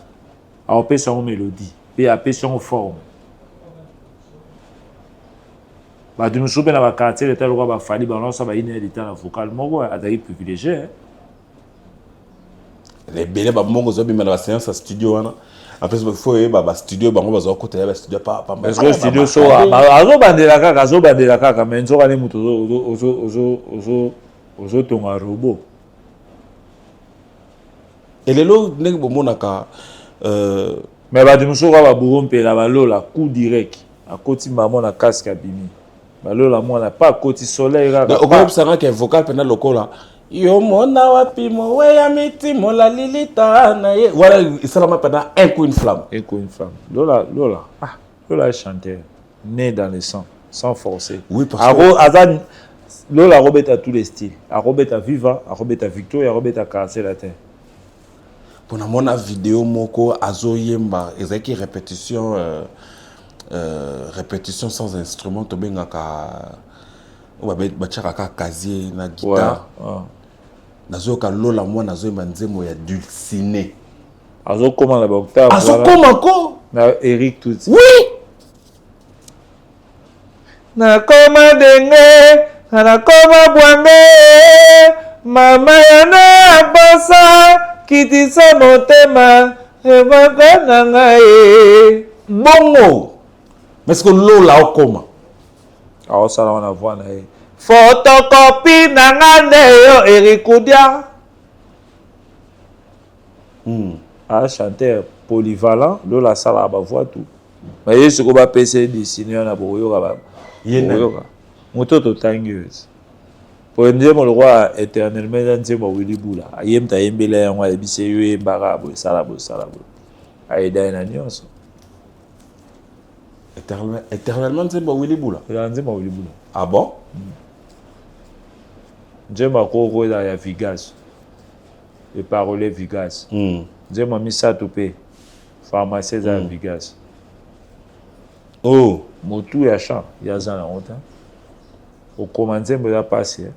à opérer son mélodie, puis à opérer son forme. Bah, de nous souvenir dans le quartier, le tel roi va falloir balancer ça va une heure de temps vocal. Moi, à d'ailleurs privilégié. Les belles babons ont bien la séance à studio. Après, il faut que studio, on va au côté de studio pas. Parce que studio so, azo bandela kaka, mais nzo kale mutu ozo tonga robot. Et les lots n'est pas mon aka. Mais ba dimuso ba burompe la balola coup direct. À côté maman la casque abimi. Balola moi na pas côté soleil là. Au groupe ça que vocal pendant le col là. Yo mona wapi mo we ya miti mo la lilita na ye. Voilà, ça m'a pendant un coup une flamme. Un coup une flamme. Lola est chanteur, né dans le sang, sans forcer. Oui parce que Lola Robert a tous les styles. A Robert a Viva, a Robert a Victor, a Robert a Caracé la terre. Pour na mona vidéo moko azo yemba, ezaki répétition répétition sans instrument to bengaka ba tchaka casier na guitare. Nazo ka Lola moi nazo yemba nzemo ya dulciné. Azo comment la octave. Azo comment ko? Na Eric tout. Oui. Na koma denge, na koma bwange, mama yana basa, kitisa motema, ebaka na ngai. Bongo. Mais est-ce que Lola au coma? Alors ça on a voix na ye. Photocopie na ngane yo Eric Koudia. Un chanteur polyvalent, la salle à voix tout. Mais il y a ce qu'on va passer dessiné à Boyoga. Moto tangueuse. Pour me dire, le roi éternellement dans ce moment où il est boula. Ayem ta yembele en wa bise yue barabo salabo. Aïda en agnos. Éternellement, c'est bon, Willy Boula. Ah bon? J'aime à quoi dans la vigas. Les paroles vigas. J'aime à missa topé. Pharmacie dans la vigas. Oh. Motu ya champ, ya zan la honte. Au commencer, me la passer.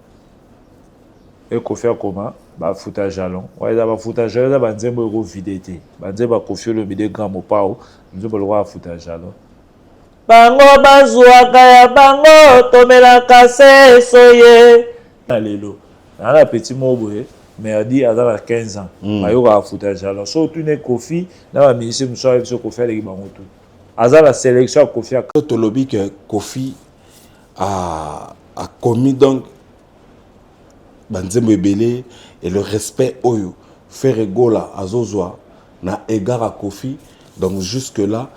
Et qu'on fait comment? Bah foutage jalon. Ouais, là bah foutage jalon, là bah nzembo ego vidété. Bah nzembo confier le bidé grand mo pao. Nzembo le roi foutage jalon. Bango bazuaka ya bango tomelaka se soye. Alelo. Dans la petit mot boye. Merdi à dans 15 ans. Bah yo va foutage jalon. So tu ne Kofi, là bah ministre Moussa so Kofi avec bango tout. Aza la sélection à Kofi. Tolobi que Kofi a commis donc Banzembo Ebele et le respect Oyo faire Gola Azozwa na égard à Kofi. Donc jusque là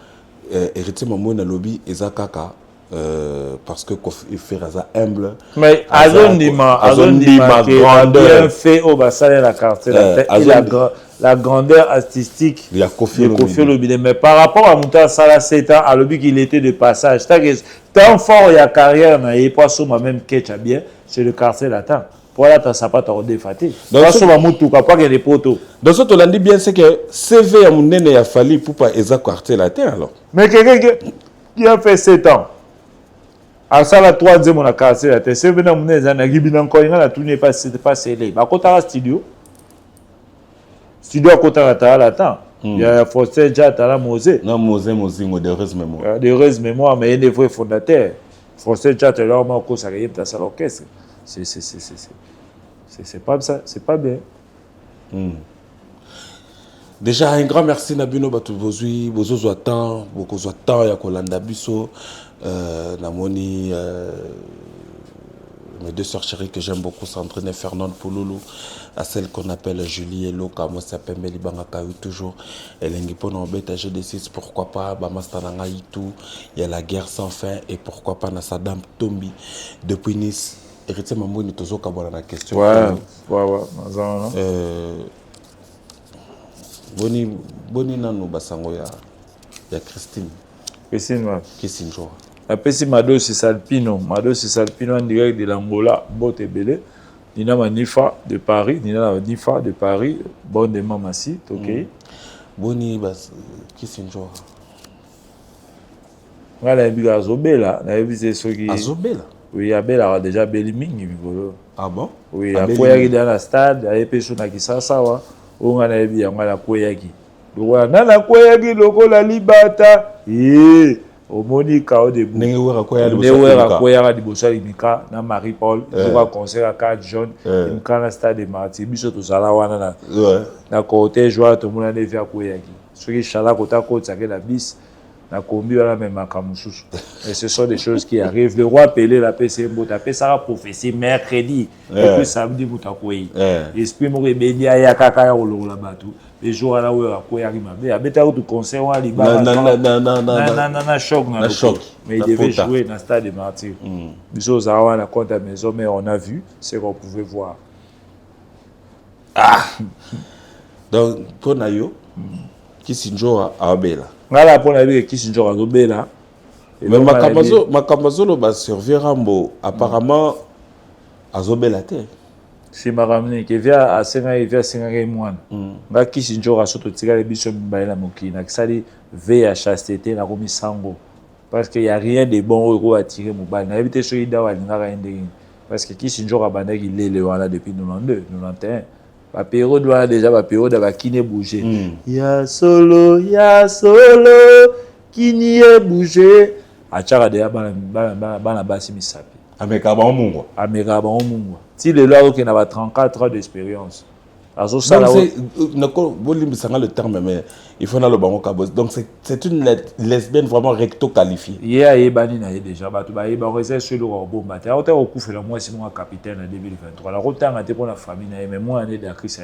héritier Mamou na lobby ezakaka parce que Kofi fait Aza humble. Mais Azondima grandeur bien fait au bassin la carte la grandeur artistique de Kofi Olomide. Mais par rapport à Mouta Sala 7 ans, à l'objet qu'il était de passage. Tant fort il y a carrière, il n'y a pas sur même ketch bien, c'est le quartier latin. Voilà, tu n'as pas de défaté. Dans ce moment, tu n'as pas de poteaux. Dans ce que dit bien, c'est que CV à mon nez a fallu pour pas exact quartier latin alors. Mais quelqu'un qui a fait 7 ans, à ça la 3e on a quartier latin, c'est venu à mon nez, tout n'est pas scellé. À côté de la studio à côté de la latin. Il y a Faustin Djata, la Mosé. Non, Mosé, heureuse mémoire. Heureuse mémoire, mais il y a des vrais fondateurs. Faustin Djata, là, on a encore ça, il y a l'orchestre. C'est pas ça, c'est pas bien. Déjà un grand merci Nabino batu bozui bozozo temps bokozwa temps ya kolanda biso namoni mes deux sœurs chéries que j'aime beaucoup s'entraîner Fernande Pouloulou à celle qu'on appelle Julie Elo comme ça s'appelle Melibanga Kawi toujours elengi pona obeta G6 pourquoi pas Bamastananga Itu il y a la guerre sans fin et pourquoi pas na Saddam Tombi depuis Nice héritier Mamou ni tozo kabona na question ouais Boni nanu basango ya Christine Joa. Après Mado Salpino en direct de l'Angola, Botebele, Nina Manifa de Paris, bonne de Mamassi, ok. Boni Christine Joa. Voilà, il y a Azobela, Azobela. Oui, Abela a déjà Beliming, ah bon? Oui, après il y a dans le stade, il y a personne qui s'assoit. On a vu on a la koyaki. Na la koyaki loko la libata. Au Monica au début. Newera koyaka di bosa limika na Marie Paul, on concert à 4 John, imka na stade de Martyr, biso to sala wana na côté joie to mona ne via koyaki. Ce qui chala kota kota ke la bis na kombi wala même makamususu. Et ce sont des choses qui arrivent. Le roi Pelé la PC Mbota ça sera prophétie mercredi et puis samedi mutakoyi. Esprit mo rebédia ya kaka ya olola batu. Les jours là où akoya ki mabe. Abeta au concert wa liba. Na choc. Mais il devait jouer dans le stade de Martyr. Biso zawa na compte à maison mais on a vu ce qu'on pouvait voir. Donc pour Nayo qui sinjo a Abela. Ngala pour la vie qui sinjo a Abela. Mais Makambazo va servir Rambo. Apparemment, Azobela te. Si ma ramené qui vient à Senga et vient Senga et moi. Nga qui sinjo a surtout tiré les bichons baila moki. Na kisali veille à chasteté na komi sango. Parce qu'il y a rien de bon euro à tirer mon bal. Na évité sur ida wa ngara ende. Parce que qui sinjo a bandé il est le wala depuis 92, 91. La période là déjà la période va qui ne bouger. Ya solo qui n'y est bougé. Achara de bana basi misapi. Ameka ba omungo. Si le là qui n'a 34 ans d'expérience. Donc c'est le terme mais il faut dans le bango kabos. Donc c'est une lesbienne vraiment recto qualifiée. Yeah, bani na déjà batu ba ba réserve sur le robot matin. Autant au coup fait le mois sinon capitaine en 2023. La route a été pour la famille mais moi année d'actrice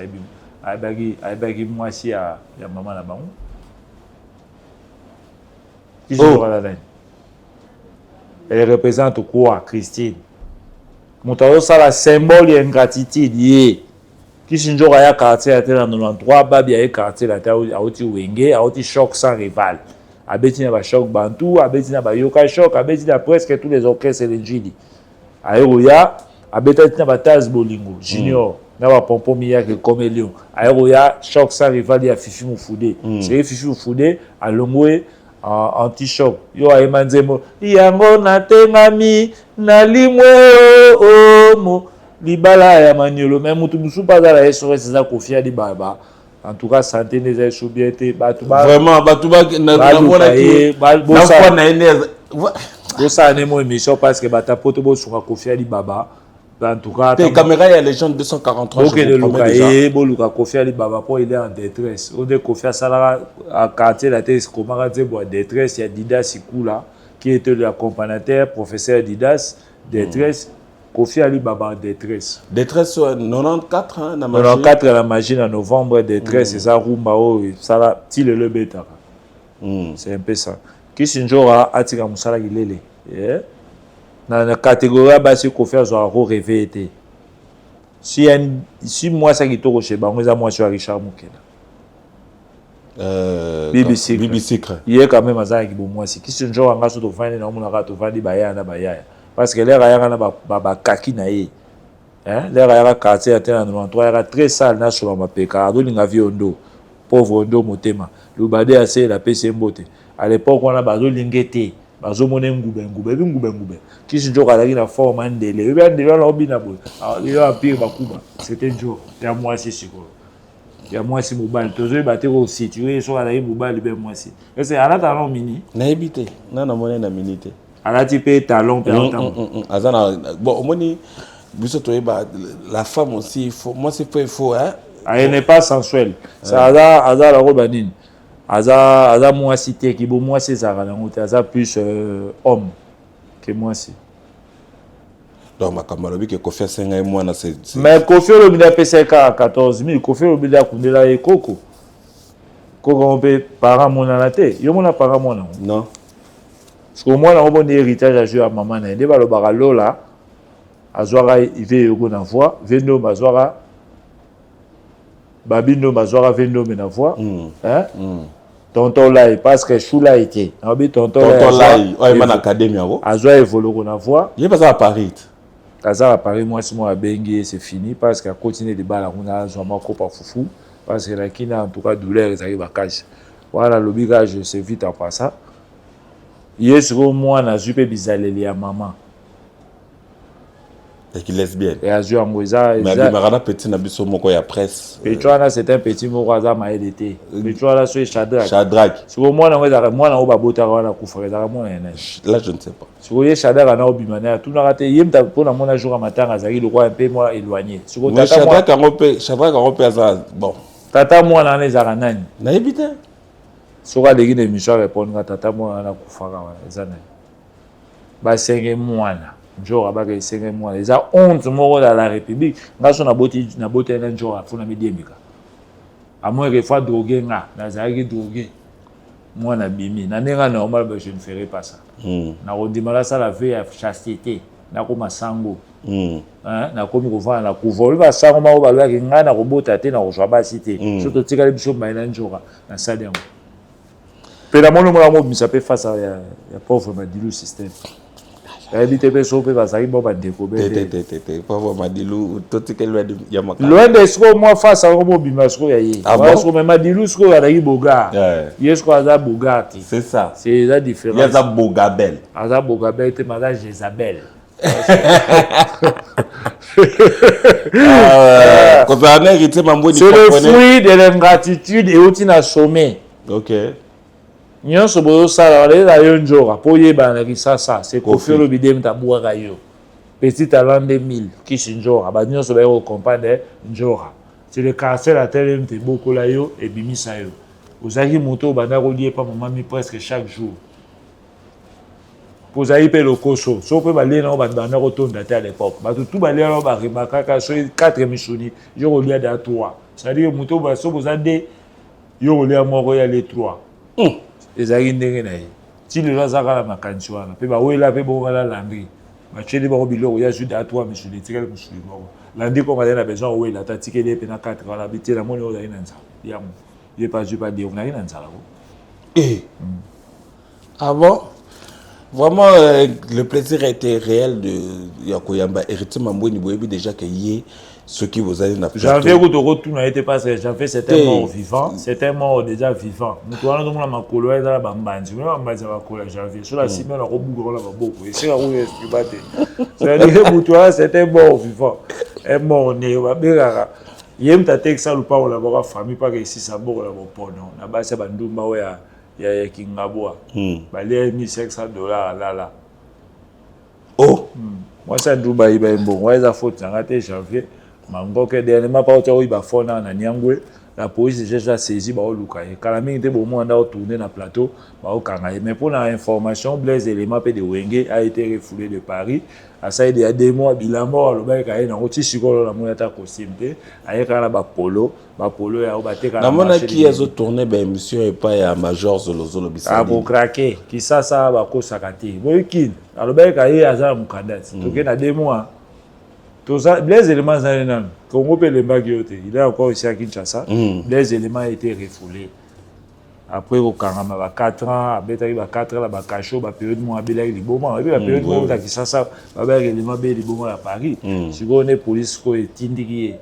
ayebaki mwasi ya mama na bango kisinjoka na nani. Elle représente quoi, Christine? Moto azosala symbole ya ingratitude ye kisinjoka ya quartier ya te na 93 babi ya ye quartier la te auti wenge auti choc sans rival abeti na ba choc bantu abeti na ba yoka choc abeti na presque tous les orchestres de Njili ayeroya abetaki na ba Taz Bolingo Junior na ba Pompom Miyake comme Lion ayeroya choc sans rival ya Fifi Mufude c'est Fifi Mufude alongwe anti-choc yo ayema nzembo yango natengami nalimwe omo libala ya maniolo mais mutu musu bazala esore seza kofia di baba en tout cas santé les a sobiété batu ba vraiment batu ba na mona ki na kwa na ene bosa ne mo émission parce que bata poto bo suka kofia di baba en tout cas la caméra ya légende 243 OK de Luka et bo Luka kofia di baba pour il est en détresse on de kofia sala à quartier la tête comment dire bo détresse ya Didas Ikula qui était l'accompagnateur professeur Didas détresse Kofi Ali Baba en détresse. Détresse 94 hein, na magie. 94 la magie en novembre détresse c'est ça rumba oh ça là tile le beta. C'est un peu ça. Kisinjora atika musala gilele. Na catégorie basi Kofi azo réveillé. Si moi ça qui toko chez bango za moi sur Richard Mukela. BBC. Il est quand même azaki bo moi si Kisinjora ngaso to fandi na muna ka to fandi bayaya na bayaya. Parce que les rayons na kaki na ye les rayons quartier à terre en 93 era très sale na sur ma peka ado linga viondo pauvre ondo motema le badé assez la PC mbote à l'époque on a bazo lingete bazo moné ngube kisinjo kalaki na forme ndele be ndele na obina bo il a pire bakuba c'était un jour ya moi si siko ya moi si mobile tozo baté ko situé so ala mobile be moi si c'est ala talon mini na ebité na moné na minité à type talon bon moni la femme aussi il faut moi c'est pas il faut hein elle n'est pas sensuelle ça a la robanine aza moi cité qui bon moi c'est ça aza plus homme que moi si donc ma kamalobi que Kofi senga moi na c'est mais Kofi le bida pc 14 000 Kofi le bida kundela e koko on peut para mona la té yo mona para mona non. Parce que moi, on a un héritage à jouer à maman. Il y a le baralola, à Zoara, il veut y avoir, Vendo, Mazora, Babino, Mazora, Vendo, Menavoa. Tonton là, parce que Choula était. Tonton là, il y a une académie. À Zoara, il vole qu'on a voix. Il y a pas ça à Paris. À Paris, moi, c'est moi à Bengue, c'est fini. Parce qu'à continuer de balles, on a Zoama Kopa Foufou. Parce que là, qui n'a en tout cas douleur, ils arrivent à cacher. Voilà, l'obligage, c'est vite à passer. Yes, moi, na jupe bizaleli ya maman. Et qui lesbienne. Et azur amouza. Mais Marana petit na biso moko ya presse. Petroana c'est un petit moko aza maedete. Petroana c'est Shadrach. Shadrach. Sur moi na oba bota wana kufaka za moi na. Là je ne sais pas. Sur ye Shadrach na obimana tout na raté yemta pona mona jour matin azaki le quoi un peu moi éloigné. Sur tata moi Shadrach ngopé aza bon. Tata moi na les aranani. Na ebité. Soka leki na émission répondre tata moi na kufaka wana ezana. Ba senge mwana. Njora baka senge mwana. Eza honte moko dans la République. Ngaso na boti na njora funa mediemika. À moins que fois drogué nga, na zaki drogué. Moi na bimi. Na nenga normal je ne ferai pas ça. Na rodimala ça la veille à chasteté. Na koma sango. Na komi ko va na kuvolu ba sango ma ba lwa nga na robota te na kozwa ba cité. Surtout tika le biso ba na njora na sadengo. Pela mono mo bisa pe face à ya pauvre Madilu système. Habité pe so pe ba sa ibo ba découvrir. Pauvre Madilu totika loin de Yamaka. Loin de ce moi face à mo bima so ya yi. Parce que Madilu so ya yi boga. Yes ko aza bogati. C'est ça. C'est la différence. Yaza bogabel. Aza bogabel te madame Jezabel. C'est le fruit de l'ingratitude et aussi na sommet. OK. Nyon so bozo sala wale la yo njora po yeba na kisasa c'est Kofi Olomide mtabuaka yo petit talent 2000 kishinjora ba nyon so ba yo comprendre njora c'est le quartier la telle mte boko la yo et bimisa yo ozaki moto banda ko lié pa maman mi presque chaque jour pozai pe lokoso so pe ba lié na ba ko tonda à l'époque ba tout ba lié na ba rimaka ka so 4 misuni yo ko lié da 3 c'est-à-dire moto ba so boza de yo ole moko ya les 3 ezali ndenge na ye ti le azaka la makanisi wana pe ba wela pe bo ngala landi ba cheli ba biloko ya juda à toi monsieur le tikele monsieur moko landi ko ngala na besoin wela ta tikele pe na 4 wala bitela moni oza ina nza ya mo je pas dire on a ina nza là ah bon. Vraiment, le plaisir a été réel de Yakoyamba. Héritier Mambouni Boyebi déjà que y ce qui vous allez n'appeler. J'avais que retour n'a été passé. J'avais c'était mort vivant, c'était mort déjà vivant. Nous toi nous la makolo et la bambandi. Nous la bambandi va coller j'avais. Sur la cime on a rebougré la beaucoup. Et c'est là où est-ce que batté. C'est-à-dire que toi c'était mort vivant. Et mort né va bera. Yem ta tek ça ou pas on la voir famille pas que ici ça bon la bon non. Na ba c'est bandumba ouais ya Kingaboa. Balé $1,500 là. Oh. Moi ça Dubaï ba bon. Ouais ça faut t'arrêter janvier. Mangoke dernièrement pas au il ba fona na Nyangwe. La police déjà saisi ba oluka. Kalami était bon moi on tourner na plateau ba o kanga. Mais pour la information Blaise élément pe de Wenge a été refoulé de Paris. À ça il y a 2 mois bilamo le ba ka na oti sikolo la mo ta costume ayeka na ba polo ya obateka na mona qui azo tourner ben monsieur et pas ya major Zolozolo Bisani. Ah pour craquer qui ça ba ko sakati. Boykin aloba ka ye azala mukandasi. Toke na 2 mois. Tout ça, les éléments zanénan, Congo peut les bagioter. Il est encore ici à Kinshasa. Les éléments ont été refoulés. Après, au Karama, 4 ans, à Betari, 4 ans, à Bakacho, à période de Moabela, il est bon. Et puis, la période de à Kinshasa, à l'élément B, il est bon à Paris. Si on est police, on est indiqué.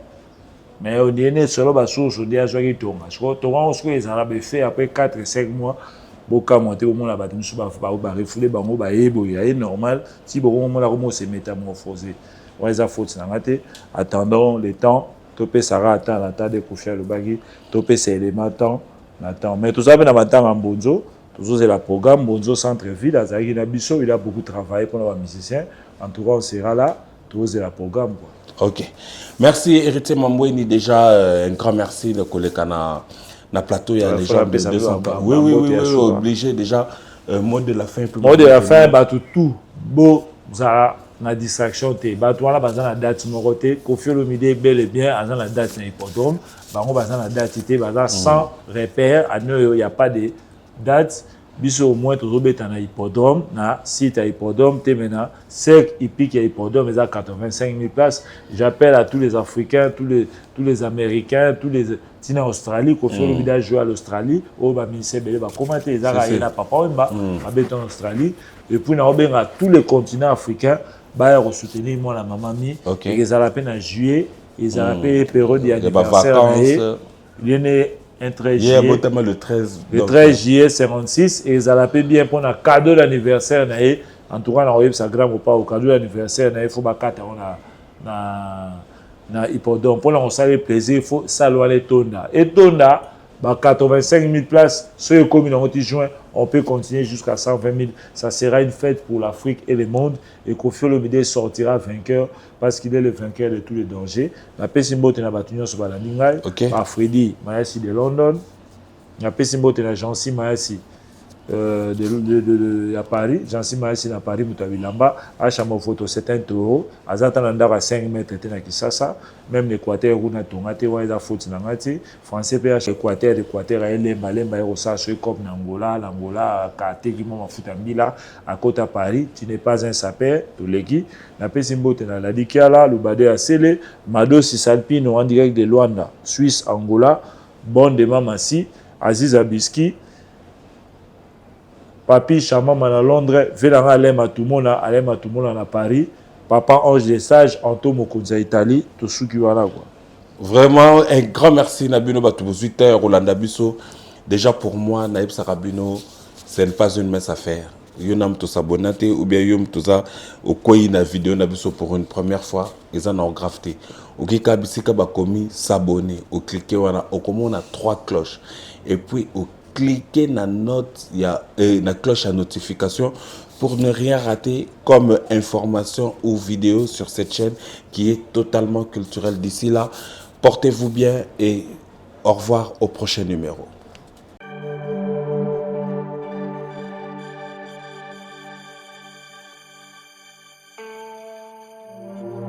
Mais on est seulement à source, on est à Joaquin Thomas. On les Arabes fait après 4 et 5 mois. Boka monter au monde la bataille, nous va refouler, c'est normal. Si bon, on a se métamorphosé. On les a fautes attendons le temps topé Sarah attend la temps de coucher le bagui topé ces éléments temps attend mais tout ça ben avant en Bonzo toujours c'est la programme Bonzo centre-ville à Zaghi Nabiso il a beaucoup travaillé pour les musiciens en tout cas on sera là toujours c'est la programme quoi. OK, merci Héritier Mambouni déjà un grand merci le collègue na plateau il y a les gens de 200 oui obligé déjà mot de la fin bah tout beau ça na distraction te bato wana baza na date moko te Koffi Olomide bel et bien aza na date na hippodrome bango baza na date te baza sans repère à il y a pas de date biso au moins tozobeta na hippodrome na site à hippodrome te maintenant cercle hippique à hippodrome eza 85 000 places. J'appelle à tous les Africains tous les Américains tous les tina Australie Koffi Olomide a joué à l'Australie au ba ministère belé ba commenter ezaka na papa wemba abeta en Australie et puis na obenga tous les continents africains ba soutenir moi la maman mi et ils allaient à peine en juillet ils allaient à période d'anniversaire il y a un 13 juillet le 13 juillet 56 et ils allaient bien pour un cadeau d'anniversaire en tout cas on a sa grand pas au cadeau d'anniversaire il faut ba carte na hippodrome pour on ça le plaisir il faut saluer Tonda et Tonda 85 000 places, ceux qui communes en juin, on peut continuer jusqu'à 120 000. Ça sera une fête pour l'Afrique et le monde. Et Koffi Olomide sortira vainqueur parce qu'il est le vainqueur de tous les dangers. La Pessimbo est battu sur Balandingai, par Freddy Mayassi de London. La Pessimbo est Jansi Mayassi de Paris. Jansi Mayassi à Paris, Moutabilamba. À Chamofoto, c'est un taureau. À Zatananda à 5 mètres, à Kisasa. Même l'Équateur, où on a tourné, on a faute Nangati. Français, PH, l'Équateur, l'Équateur, Lemba, Rosacho, comme l'Angola, Kate, qui m'a foutu en Mila, à côté à Paris. Tu n'es pas un sapeur, tout l'équipe. La Pessimbo, tu la Dikiala, le Badé à Sele, Mado Sisalpino, en direct de Luanda, Suisse, Angola, Bon de Mamassi, Aziz Abiski. Papi Chamama à Londres, Vélanga Alema Tumona à Paris, Papa Ange des Sages, Anto Mokonza Italie, tout ce qui va là. Vraiment, un grand merci Nabino Batubuzita, Rolanda Bisso. Déjà pour moi, Naïb Sarabino, ce n'est pas une mince affaire. Yonam to s'abonner ou bien yom to ça au koi na vidéo Nabiso pour une première fois, ils en ont grafté. Au kika bisika ba komi s'abonner, au cliquer wana, au comment on a 3 cloches et puis au cliquez na note, il y a la cloche à notification pour ne rien rater comme information ou vidéo sur cette chaîne qui est totalement culturelle. D'ici là, portez-vous bien et au revoir au prochain numéro.